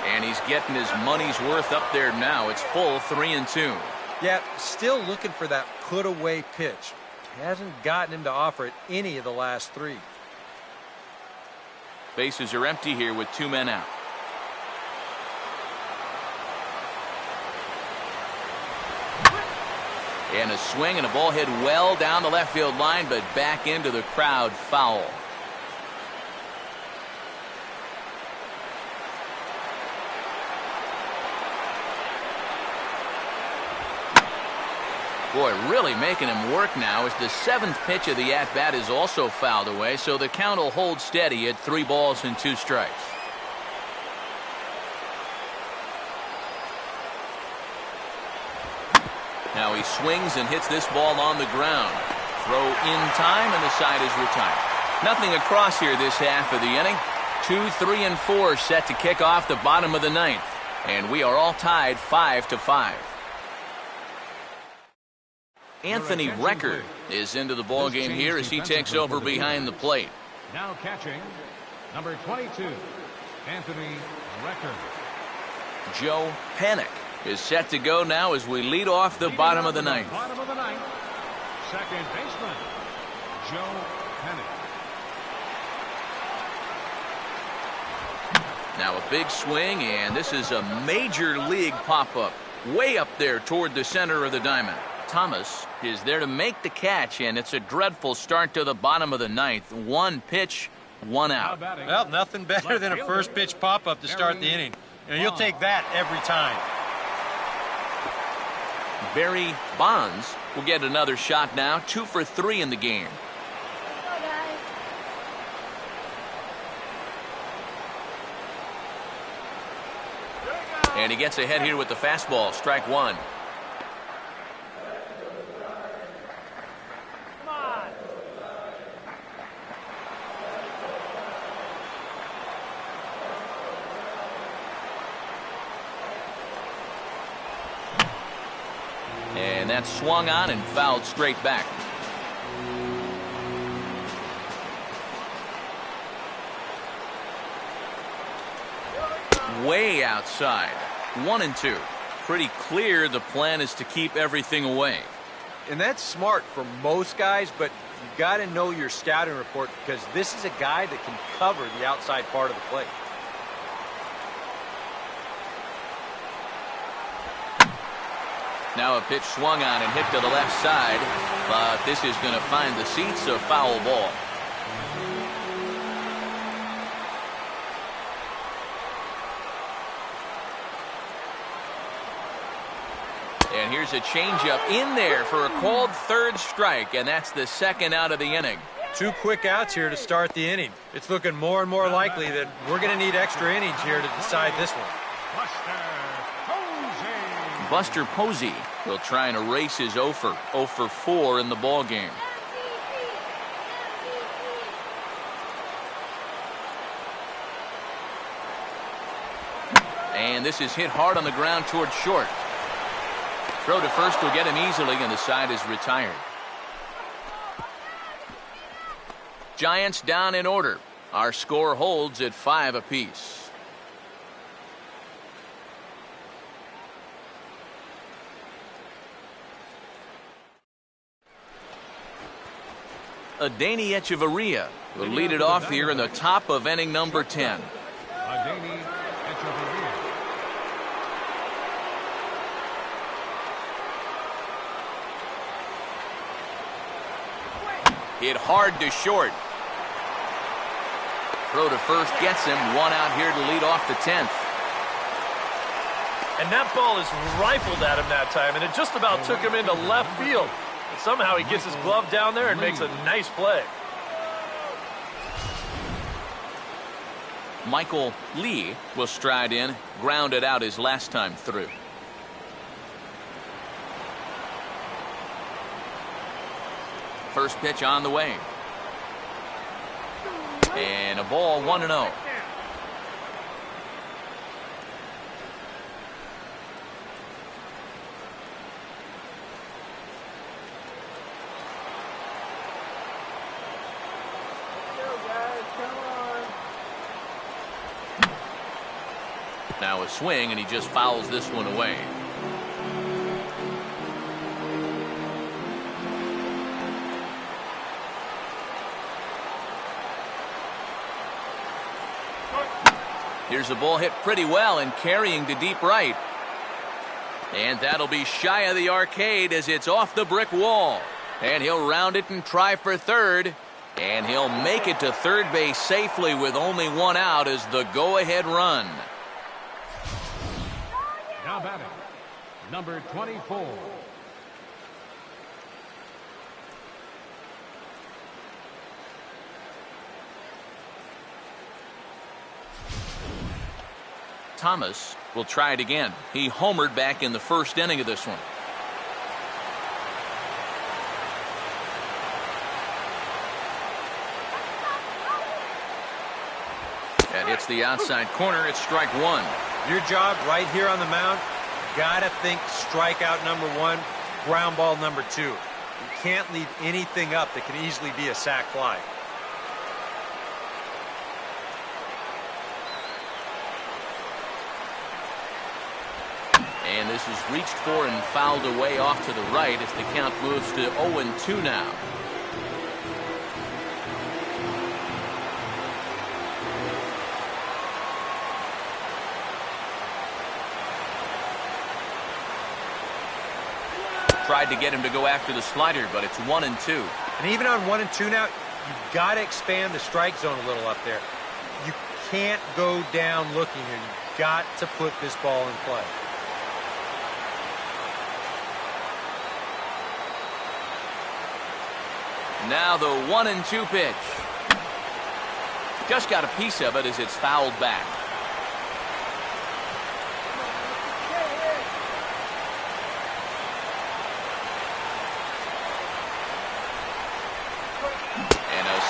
And he's getting his money's worth up there now. It's full 3-2. Yeah, still looking for that put-away pitch. Hasn't gotten him to offer it any of the last 3. Bases are empty here with 2 men out. And a swing and a ball hit well down the left field line, but back into the crowd, foul. Boy, really making him work now as the 7th pitch of the at-bat is also fouled away, so the count will hold steady at 3 balls and 2 strikes. Now he swings and hits this ball on the ground. Throw in time, and the side is retired. Nothing across here this half of the inning. 2, 3, and 4 set to kick off the bottom of the 9th. And we are all tied 5-5. Anthony Record is into the ball game here as he takes over behind the plate. Now catching, number 22, Anthony Record. Joe Panik is set to go now as we lead off the bottom of the 9th. Bottom of the 9th, second baseman, Joe Panik. Now a big swing, and this is a major league pop-up. Way up there toward the center of the diamond. Thomas is there to make the catch, and it's a dreadful start to the bottom of the 9th. 1 pitch, 1 out. Well, nothing better than a first pitch pop-up to start the inning. You'll take that every time. Barry Bonds will get another shot now. 2 for 3 in the game. And he gets ahead here with the fastball. Strike 1. And that's swung on and fouled straight back. Way outside. 1-2. Pretty clear the plan is to keep everything away. And that's smart for most guys, but you got to know your scouting report because this is a guy that can cover the outside part of the plate. Now a pitch swung on and hit to the left side, but this is going to find the seats, a foul ball. And here's a changeup in there for a called 3rd strike, and that's the 2nd out of the inning. 2 quick outs here to start the inning. It's looking more and more likely that we're going to need extra innings here to decide this one. Buster Posey will try and erase his 0 for 4 in the ball game. And this is hit hard on the ground toward short. Throw to first will get him easily, and the side is retired. Giants down in order. Our score holds at 5 apiece. Adeiny Echeverria will lead it off here in the top of inning number 10. Adeiny Echeverria. Hit hard to short. Throw to first gets him. 1 out here to lead off the 10th. And that ball is rifled at him that time, and it just about took him into left field. And somehow he gets his glove down there and makes a nice play. Michael Lee will stride in, grounded out his last time through. First pitch on the way. And a ball, 1-0. Now a swing, and he just fouls this one away. Here's the ball hit pretty well and carrying to deep right. And that'll be shy of the arcade as it's off the brick wall. And he'll round it and try for third. And he'll make it to third base safely with only 1 out as the go-ahead run. Now batting, number 24, Thomas will try it again. He homered back in the first inning of this one. That hits the outside corner. It's strike one. Your job right here on the mound, gotta think strikeout number one, ground ball number two. You can't leave anything up that can easily be a sac fly. And this is reached for and fouled away off to the right as the count moves to 0-2 now. Tried to get him to go after the slider, but it's 1-2. And even on 1-2 now, you've got to expand the strike zone a little up there. You can't go down looking here. You've got to put this ball in play. Now the 1-2 pitch. Just got a piece of it as it's fouled back.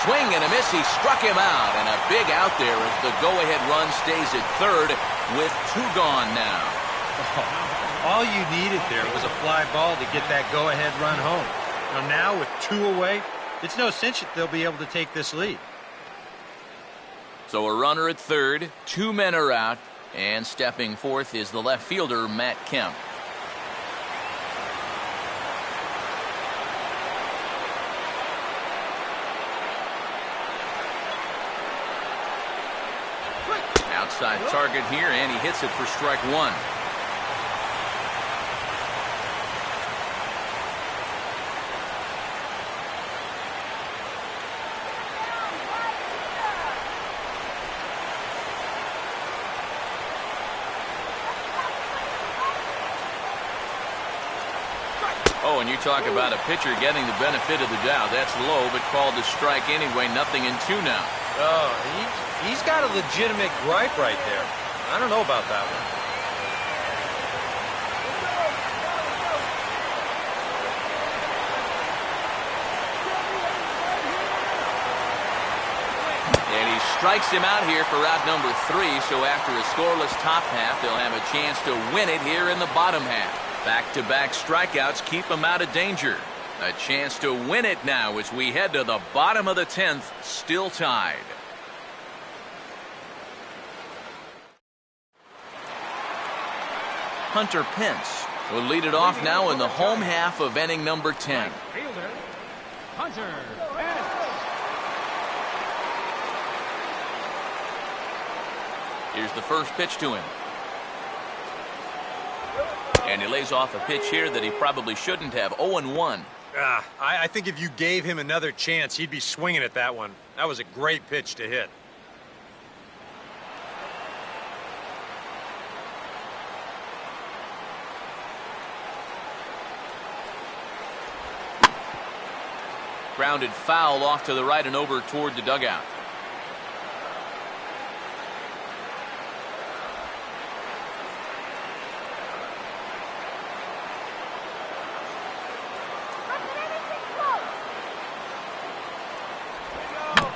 Swing and a miss. He struck him out, and a big out there as the go-ahead run stays at third with 2 gone now. All you needed there was a fly ball to get that go-ahead run home. Now with 2 away, it's no cinch that they'll be able to take this lead. So a runner at third, 2 men are out, and stepping forth is the left fielder, Matt Kemp. Outside target here, and he hits it for strike one. Oh, and you talk about a pitcher getting the benefit of the doubt. That's low, but called to strike anyway. 0-2 now. Oh, he's got a legitimate gripe right there. I don't know about that one. And he strikes him out here for out number 3. So after a scoreless top half, they'll have a chance to win it here in the bottom half. Back-to-back strikeouts keep him out of danger. A chance to win it now as we head to the bottom of the 10th, still tied. Hunter Pence will lead it off now in the home half of inning number 10. Fielder, Hunter Pence. Here's the first pitch to him. And he lays off a pitch here that he probably shouldn't have. 0-1. I think if you gave him another chance, he'd be swinging at that one. That was a great pitch to hit. Grounded foul off to the right and over toward the dugout.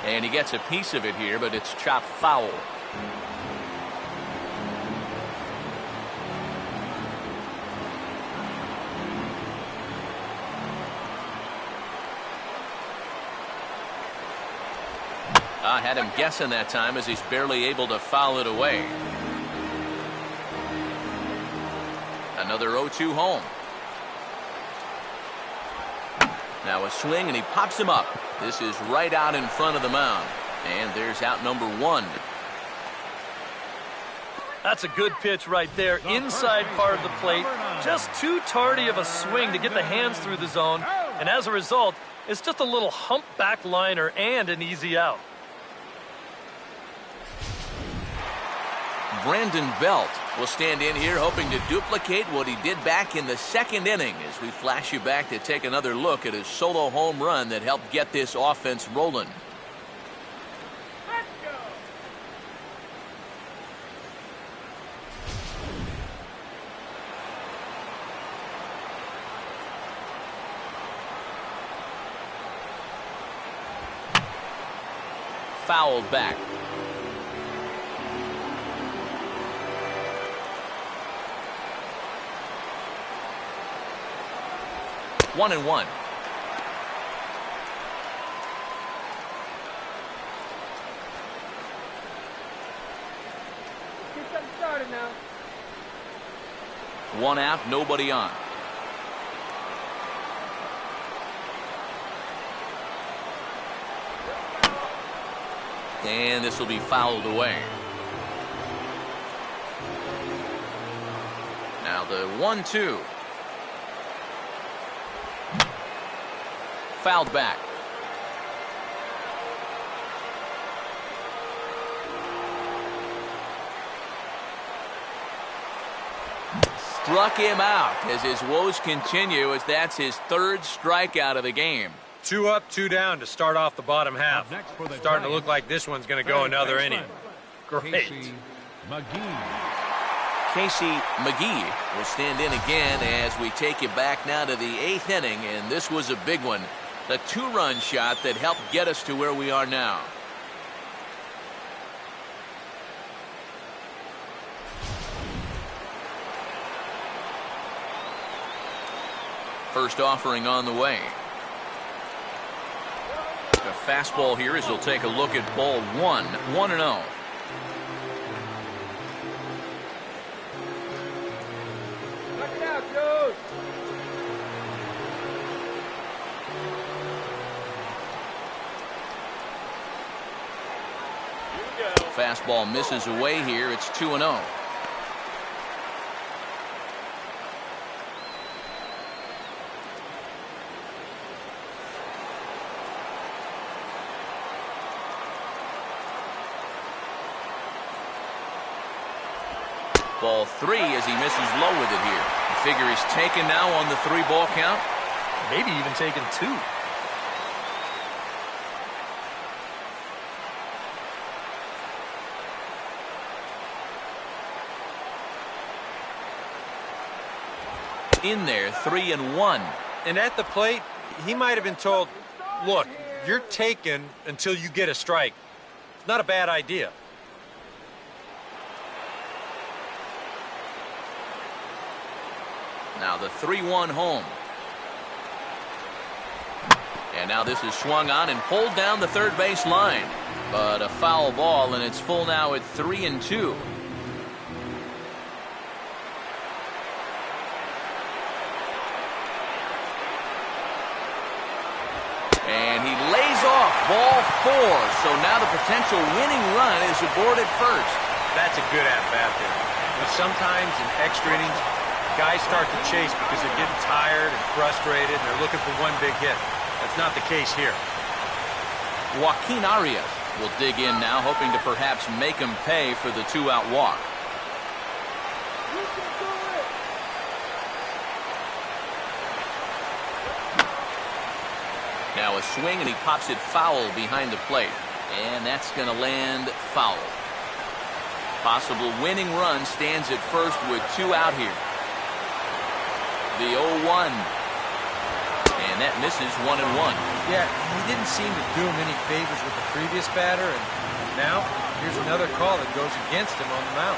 And he gets a piece of it here, but it's chopped foul. I had him guessing that time as he's barely able to foul it away. Another 0-2 home. Now a swing, and he pops him up. This is right out in front of the mound. And there's out number 1. That's a good pitch right there, inside part of the plate. Just too tardy of a swing to get the hands through the zone. And as a result, it's just a little humpback liner and an easy out. Brandon Belt will stand in here hoping to duplicate what he did back in the second inning as we flash you back to take another look at his solo home run that helped get this offense rolling. fouled back. One and one. Get them started now. One out, nobody on. And this will be fouled away. Now the 1-2. Fouled back. Struck him out as his woes continue, as that's his third strikeout of the game. 2 up, 2 down to start off the bottom half. Starting to look like this one's going to go another inning. Great. Casey McGee will stand in again as we take it back now to the 8th inning, and this was a big one. The 2-run shot that helped get us to where we are now. First offering on the way. A fastball here as he'll take a look at ball 1, 1-0. Knock it out, Joe. Fastball misses away here. It's 2-0. Ball 3 as he misses low with it here. The figure is taken now on the 3-ball count. Maybe even taking 2. In there, 3-1. And at the plate, he might have been told, look, you're taken until you get a strike. It's not a bad idea. Now the 3-1 home. And now this is swung on and pulled down the third base line. But a foul ball, and it's full now at 3-2. And he lays off ball 4. So now the potential winning run is aboard at first. That's a good at-bat there. But sometimes in extra innings, guys start to chase because they're getting tired and frustrated and they're looking for one big hit. That's not the case here. Joaquin Arias will dig in now, hoping to perhaps make him pay for the 2-out walk. You can do it. Now a swing, and he pops it foul behind the plate. And that's going to land foul. Possible winning run stands at first with 2 out here. The 0-1. And that misses 1-1. Yeah, he didn't seem to do him any favors with the previous batter, and now here's another call that goes against him on the mound.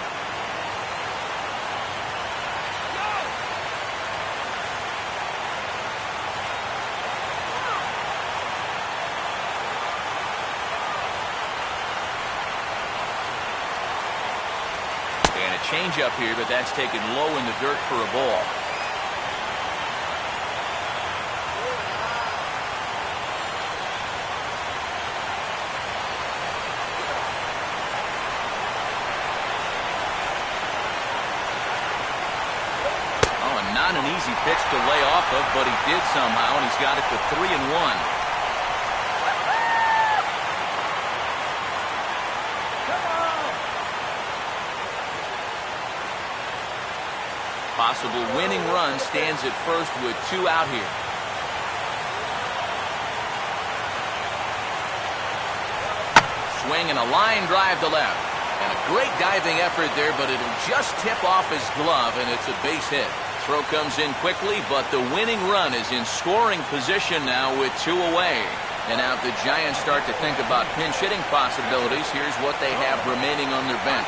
And a changeup here, but that's taken low in the dirt for a ball. Not an easy pitch to lay off of, but he did somehow, and he's got it to 3-1. Possible winning run stands at first with 2 out here. Swing and a line drive to left. And a great diving effort there, but it'll just tip off his glove, and it's a base hit. Throw comes in quickly, but the winning run is in scoring position now with 2 away. And now if the Giants start to think about pinch hitting possibilities, here's what they have remaining on their bench.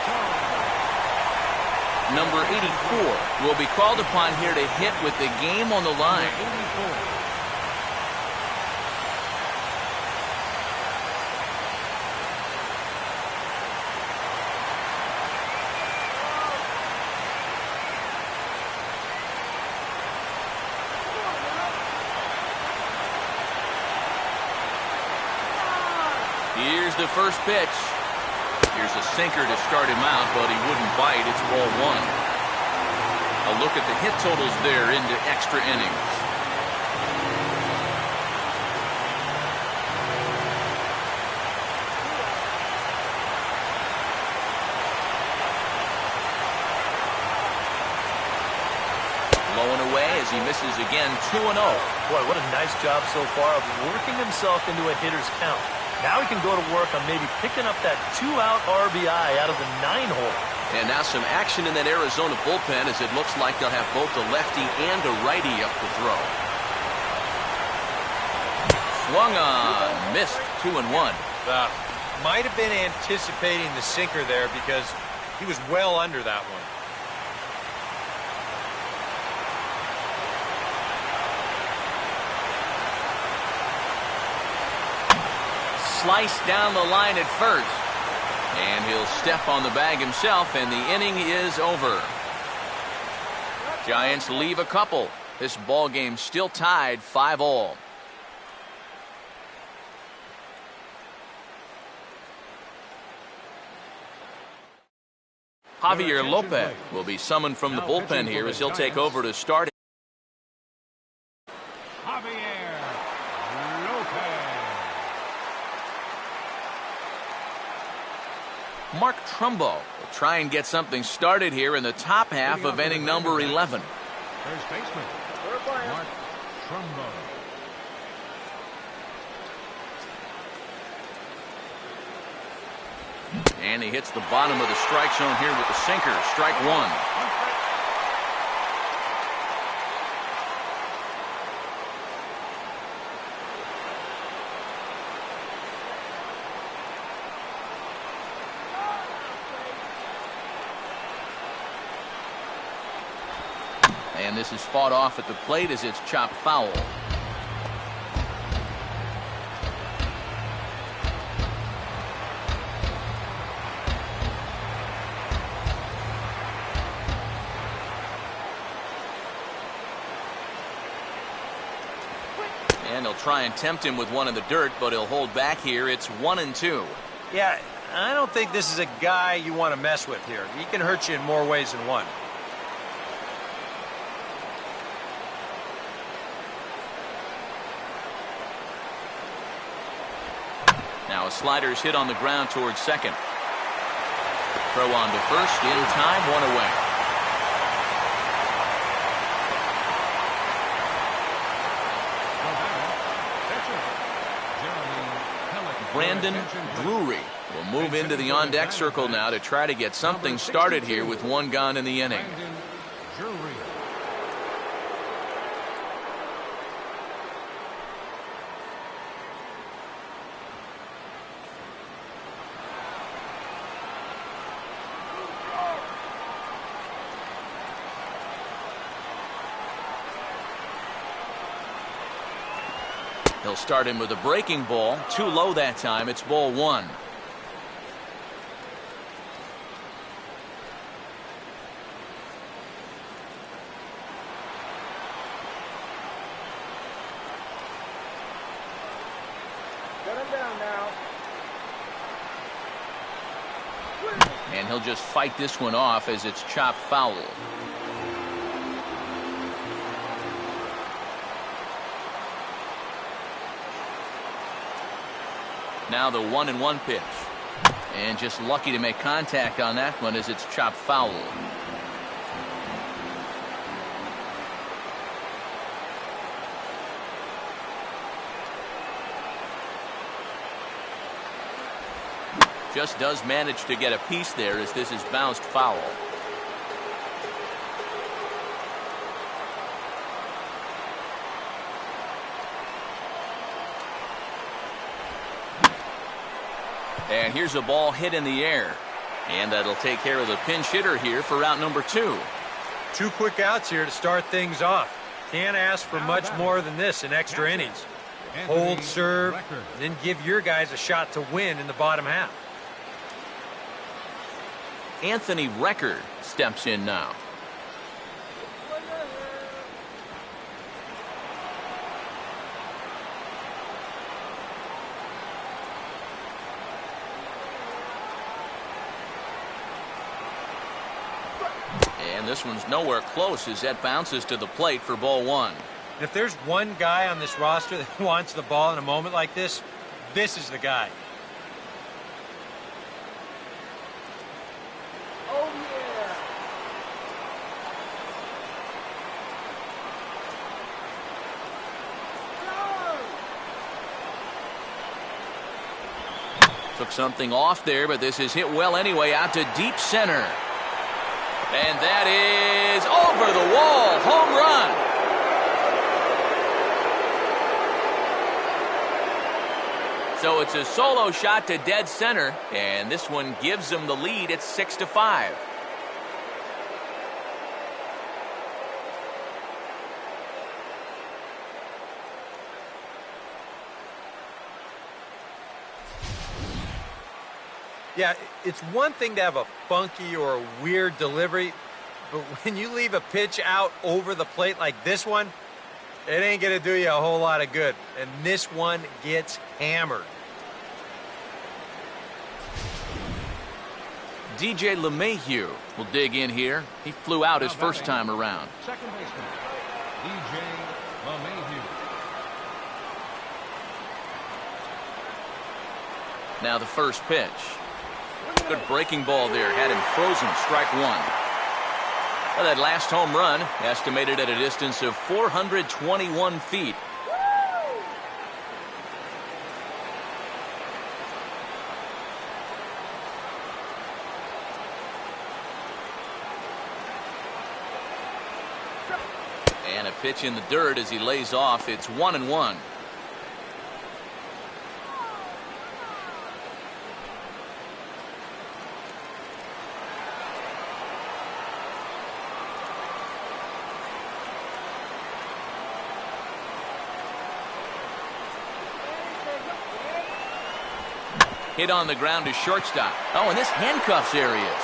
Number 84 will be called upon here to hit with the game on the line. Here's the first pitch. Here's a sinker to start him out, but he wouldn't bite. It's ball one. A look at the hit totals there into extra innings. Low and away as he misses again, 2-0. Boy, what a nice job so far of working himself into a hitter's count. Now he can go to work on maybe picking up that 2-out RBI out of the 9-hole. And now some action in that Arizona bullpen as it looks like they'll have both a lefty and a righty up to throw. Swung on, missed, 2-1. Might have been anticipating the sinker there because he was well under that one. Sliced down the line at first. And he'll step on the bag himself, and the inning is over. Giants leave a couple. This ball game still tied 5-all. Javier Lopez will be summoned from the bullpen here as he'll take over to start. Mark Trumbo will try and get something started here in the top half of inning number 11. First baseman, Mark Trumbo. And he hits the bottom of the strike zone here with the sinker. Strike one. And this is fought off at the plate as it's chopped foul. And they'll try and tempt him with one in the dirt, but he'll hold back here. It's 1-2. Yeah, I don't think this is a guy you want to mess with here. He can hurt you in more ways than one. Now a slider's hit on the ground towards second. Throw on to first, in time, one away. Brandon Drury will move into the on-deck circle now to try to get something started here with one gone in the inning. He'll start him with a breaking ball. Too low that time. It's ball one. Get him down now. And he'll just fight this one off as it's chopped foul. Now the 1-1 pitch. And just lucky to make contact on that one as it's chopped foul. Just does manage to get a piece there as this is bounced foul. And here's a ball hit in the air. And that'll take care of the pinch hitter here for out number 2. 2 quick outs here to start things off. Can't ask for much more than this in extra innings. Hold, serve, then give your guys a shot to win in the bottom half. Anthony Record steps in now. And this one's nowhere close as that bounces to the plate for ball 1. If there's one guy on this roster that wants the ball in a moment like this, this is the guy. Oh, yeah. Took something off there, but this is hit well anyway, out to deep center. And that is over the wall. Home run. So it's a solo shot to dead center, and this one gives them the lead. It's 6-5. Yeah, it's one thing to have a funky or a weird delivery, but when you leave a pitch out over the plate like this one, it ain't going to do you a whole lot of good. And this one gets hammered. DJ LeMahieu will dig in here. He flew out his first time around. Second baseman, DJ LeMahieu. Now the first pitch. Good breaking ball there. Had him frozen. Strike 1. Well, that last home run estimated at a distance of 421 feet. And a pitch in the dirt as he lays off. It's 1-1. Hit on the ground to shortstop. Oh, and this handcuffs Arias.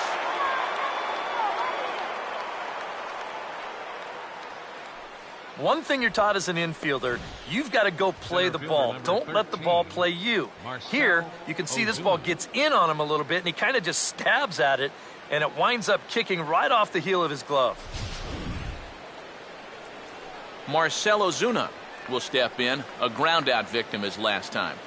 One thing you're taught as an infielder, you've got to go play the ball. Don't let the ball play you. Here, you can see this ball gets in on him a little bit, and he kind of just stabs at it, and it winds up kicking right off the heel of his glove. Marcell Ozuna will step in, a ground-out victim as last time.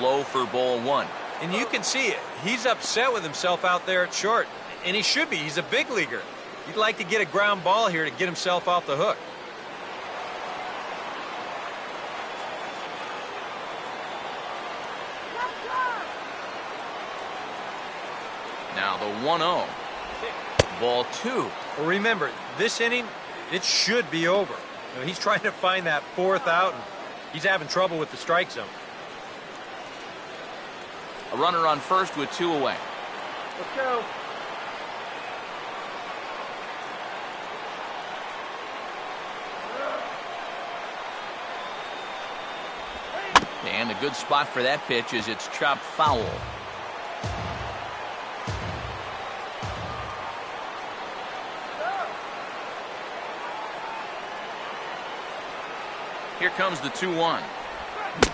Low for ball 1. And you can see it. He's upset with himself out there at short. And he should be. He's a big leaguer. He'd like to get a ground ball here to get himself off the hook. Now the 1-0. Ball 2. Well, remember, this inning, it should be over. You know, he's trying to find that 4th out, and he's having trouble with the strike zone. A runner on first with 2 away. Let's go. And a good spot for that pitch as it's chopped foul. Here comes the 2-1.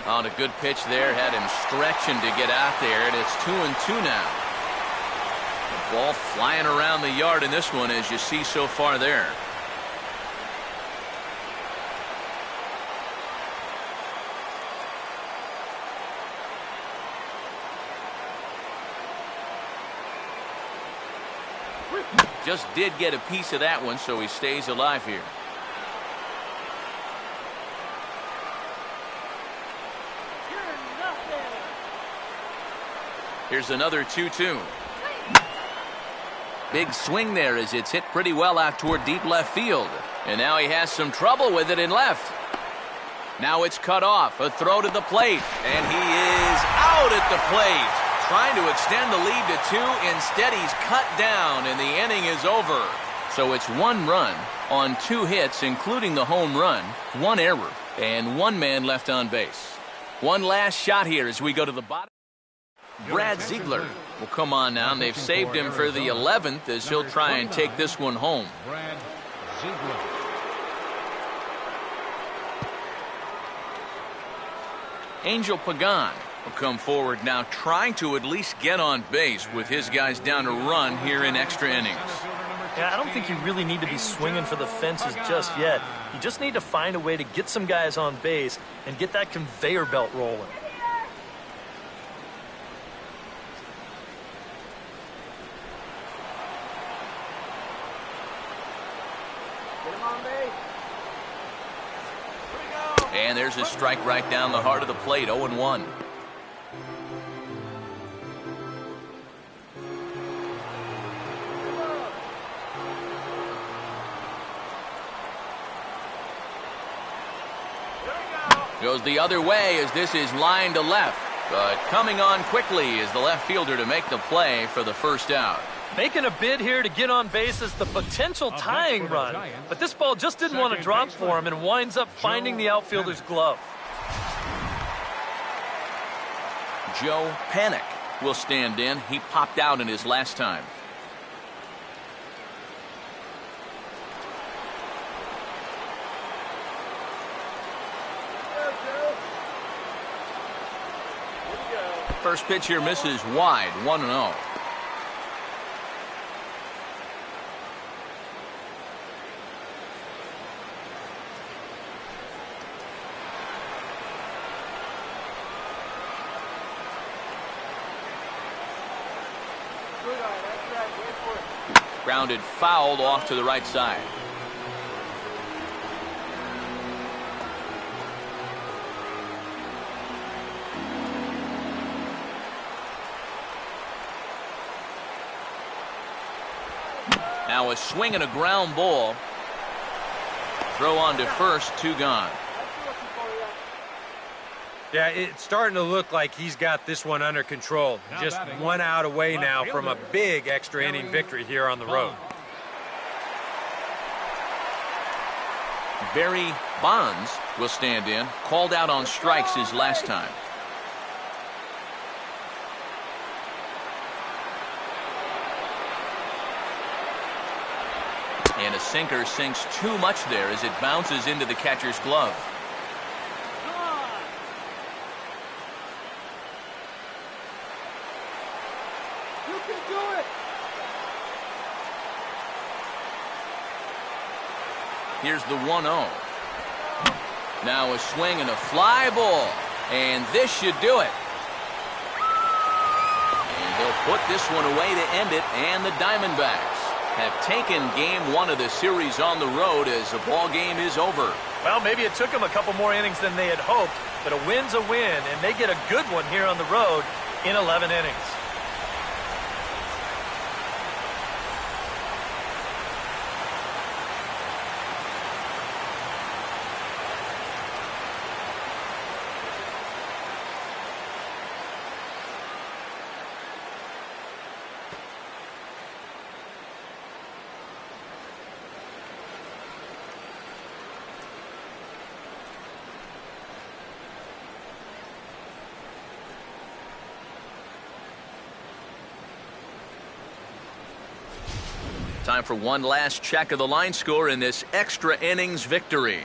On a good pitch there, had him stretching to get out there, and it's 2-2 now. The ball flying around the yard in this one, as you see so far there. Just did get a piece of that one, so he stays alive here. Here's another 2-2. Big swing there as it's hit pretty well out toward deep left field. And now he has some trouble with it in left. Now it's cut off. A throw to the plate. And he is out at the plate. Trying to extend the lead to 2. Instead, he's cut down, and the inning is over. So it's 1 run on 2 hits, including the home run, 1 error, and 1 man left on base. One last shot here as we go to the bottom. Brad Ziegler will come on now, and they've saved him for the 11th as he'll try and take this one home. Brad Ziegler. Angel Pagan will come forward now, trying to at least get on base with his guys down to run here in extra innings. Yeah, I don't think you really need to be swinging for the fences just yet. You just need to find a way to get some guys on base and get that conveyor belt rolling. And there's a strike right down the heart of the plate, 0-1. Goes the other way as this is lined to left. But coming on quickly is the left fielder to make the play for the first out. Making a bid here to get on base is the potential tying run. But this ball just didn't want to drop for him and winds up finding the outfielder's glove. Joe Panik will stand in. He popped out in his last time. First pitch here misses wide, 1-0. Grounded foul off to the right side. Now a swing and a ground ball. Throw on to first, 2 gone. Yeah, it's starting to look like he's got this one under control. Just 1 out away now from a big extra inning victory here on the road. Barry Bonds will stand in. Called out on strikes his last time. And a sinker sinks too much there as it bounces into the catcher's glove. You can do it. Here's the 1-0. Now a swing and a fly ball. And this should do it. And they'll put this one away to end it. And the Diamondbacks have taken game 1 of the series on the road as the ball game is over. Well, maybe it took them a couple more innings than they had hoped, but a win's a win, and they get a good one here on the road in 11 innings. Time for one last check of the line score in this extra innings victory.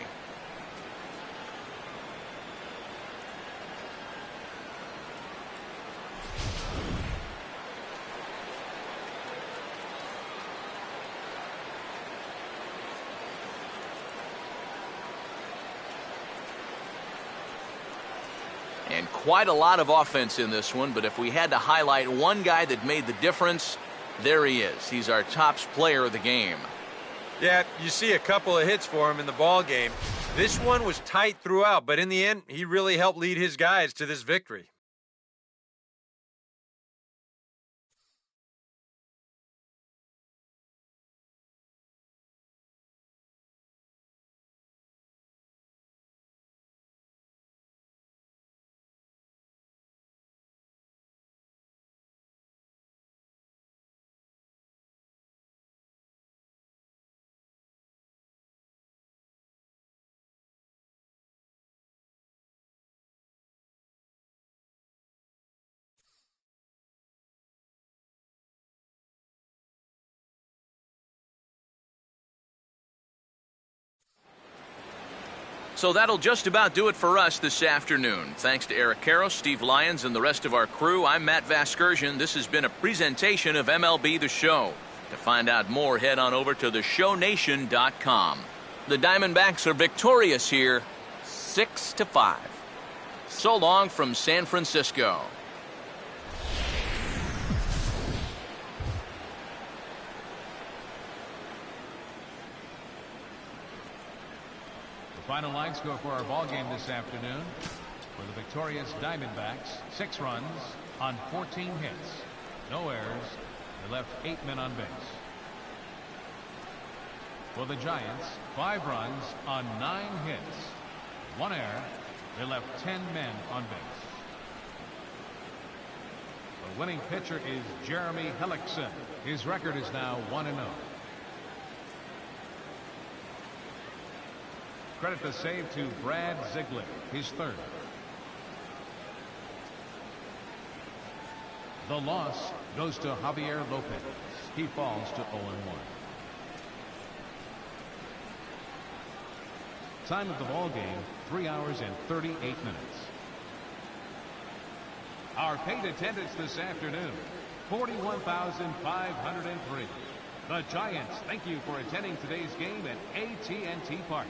And quite a lot of offense in this one, but if we had to highlight one guy that made the difference, there he is. He's our top player of the game. Yeah, you see a couple of hits for him in the ball game. This one was tight throughout, but in the end, he really helped lead his guys to this victory. So that'll just about do it for us this afternoon. Thanks to Eric Karros, Steve Lyons, and the rest of our crew, I'm Matt Vasgersian. This has been a presentation of MLB The Show. To find out more, head on over to theshownation.com. The Diamondbacks are victorious here, 6-5. So long from San Francisco. Final line score for our ball game this afternoon. For the victorious Diamondbacks, 6 runs on 14 hits. No errors. They left 8 men on base. For the Giants, 5 runs on 9 hits. 1 error. They left 10 men on base. The winning pitcher is Jeremy Hellickson. His record is now 1-0. Credit the save to Brad Ziegler, his 3rd. The loss goes to Javier Lopez. He falls to 0-1. Time of the ball game, 3 hours and 38 minutes. Our paid attendance this afternoon, 41,503. The Giants thank you for attending today's game at AT&T Park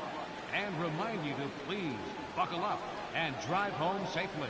and remind you to please buckle up and drive home safely.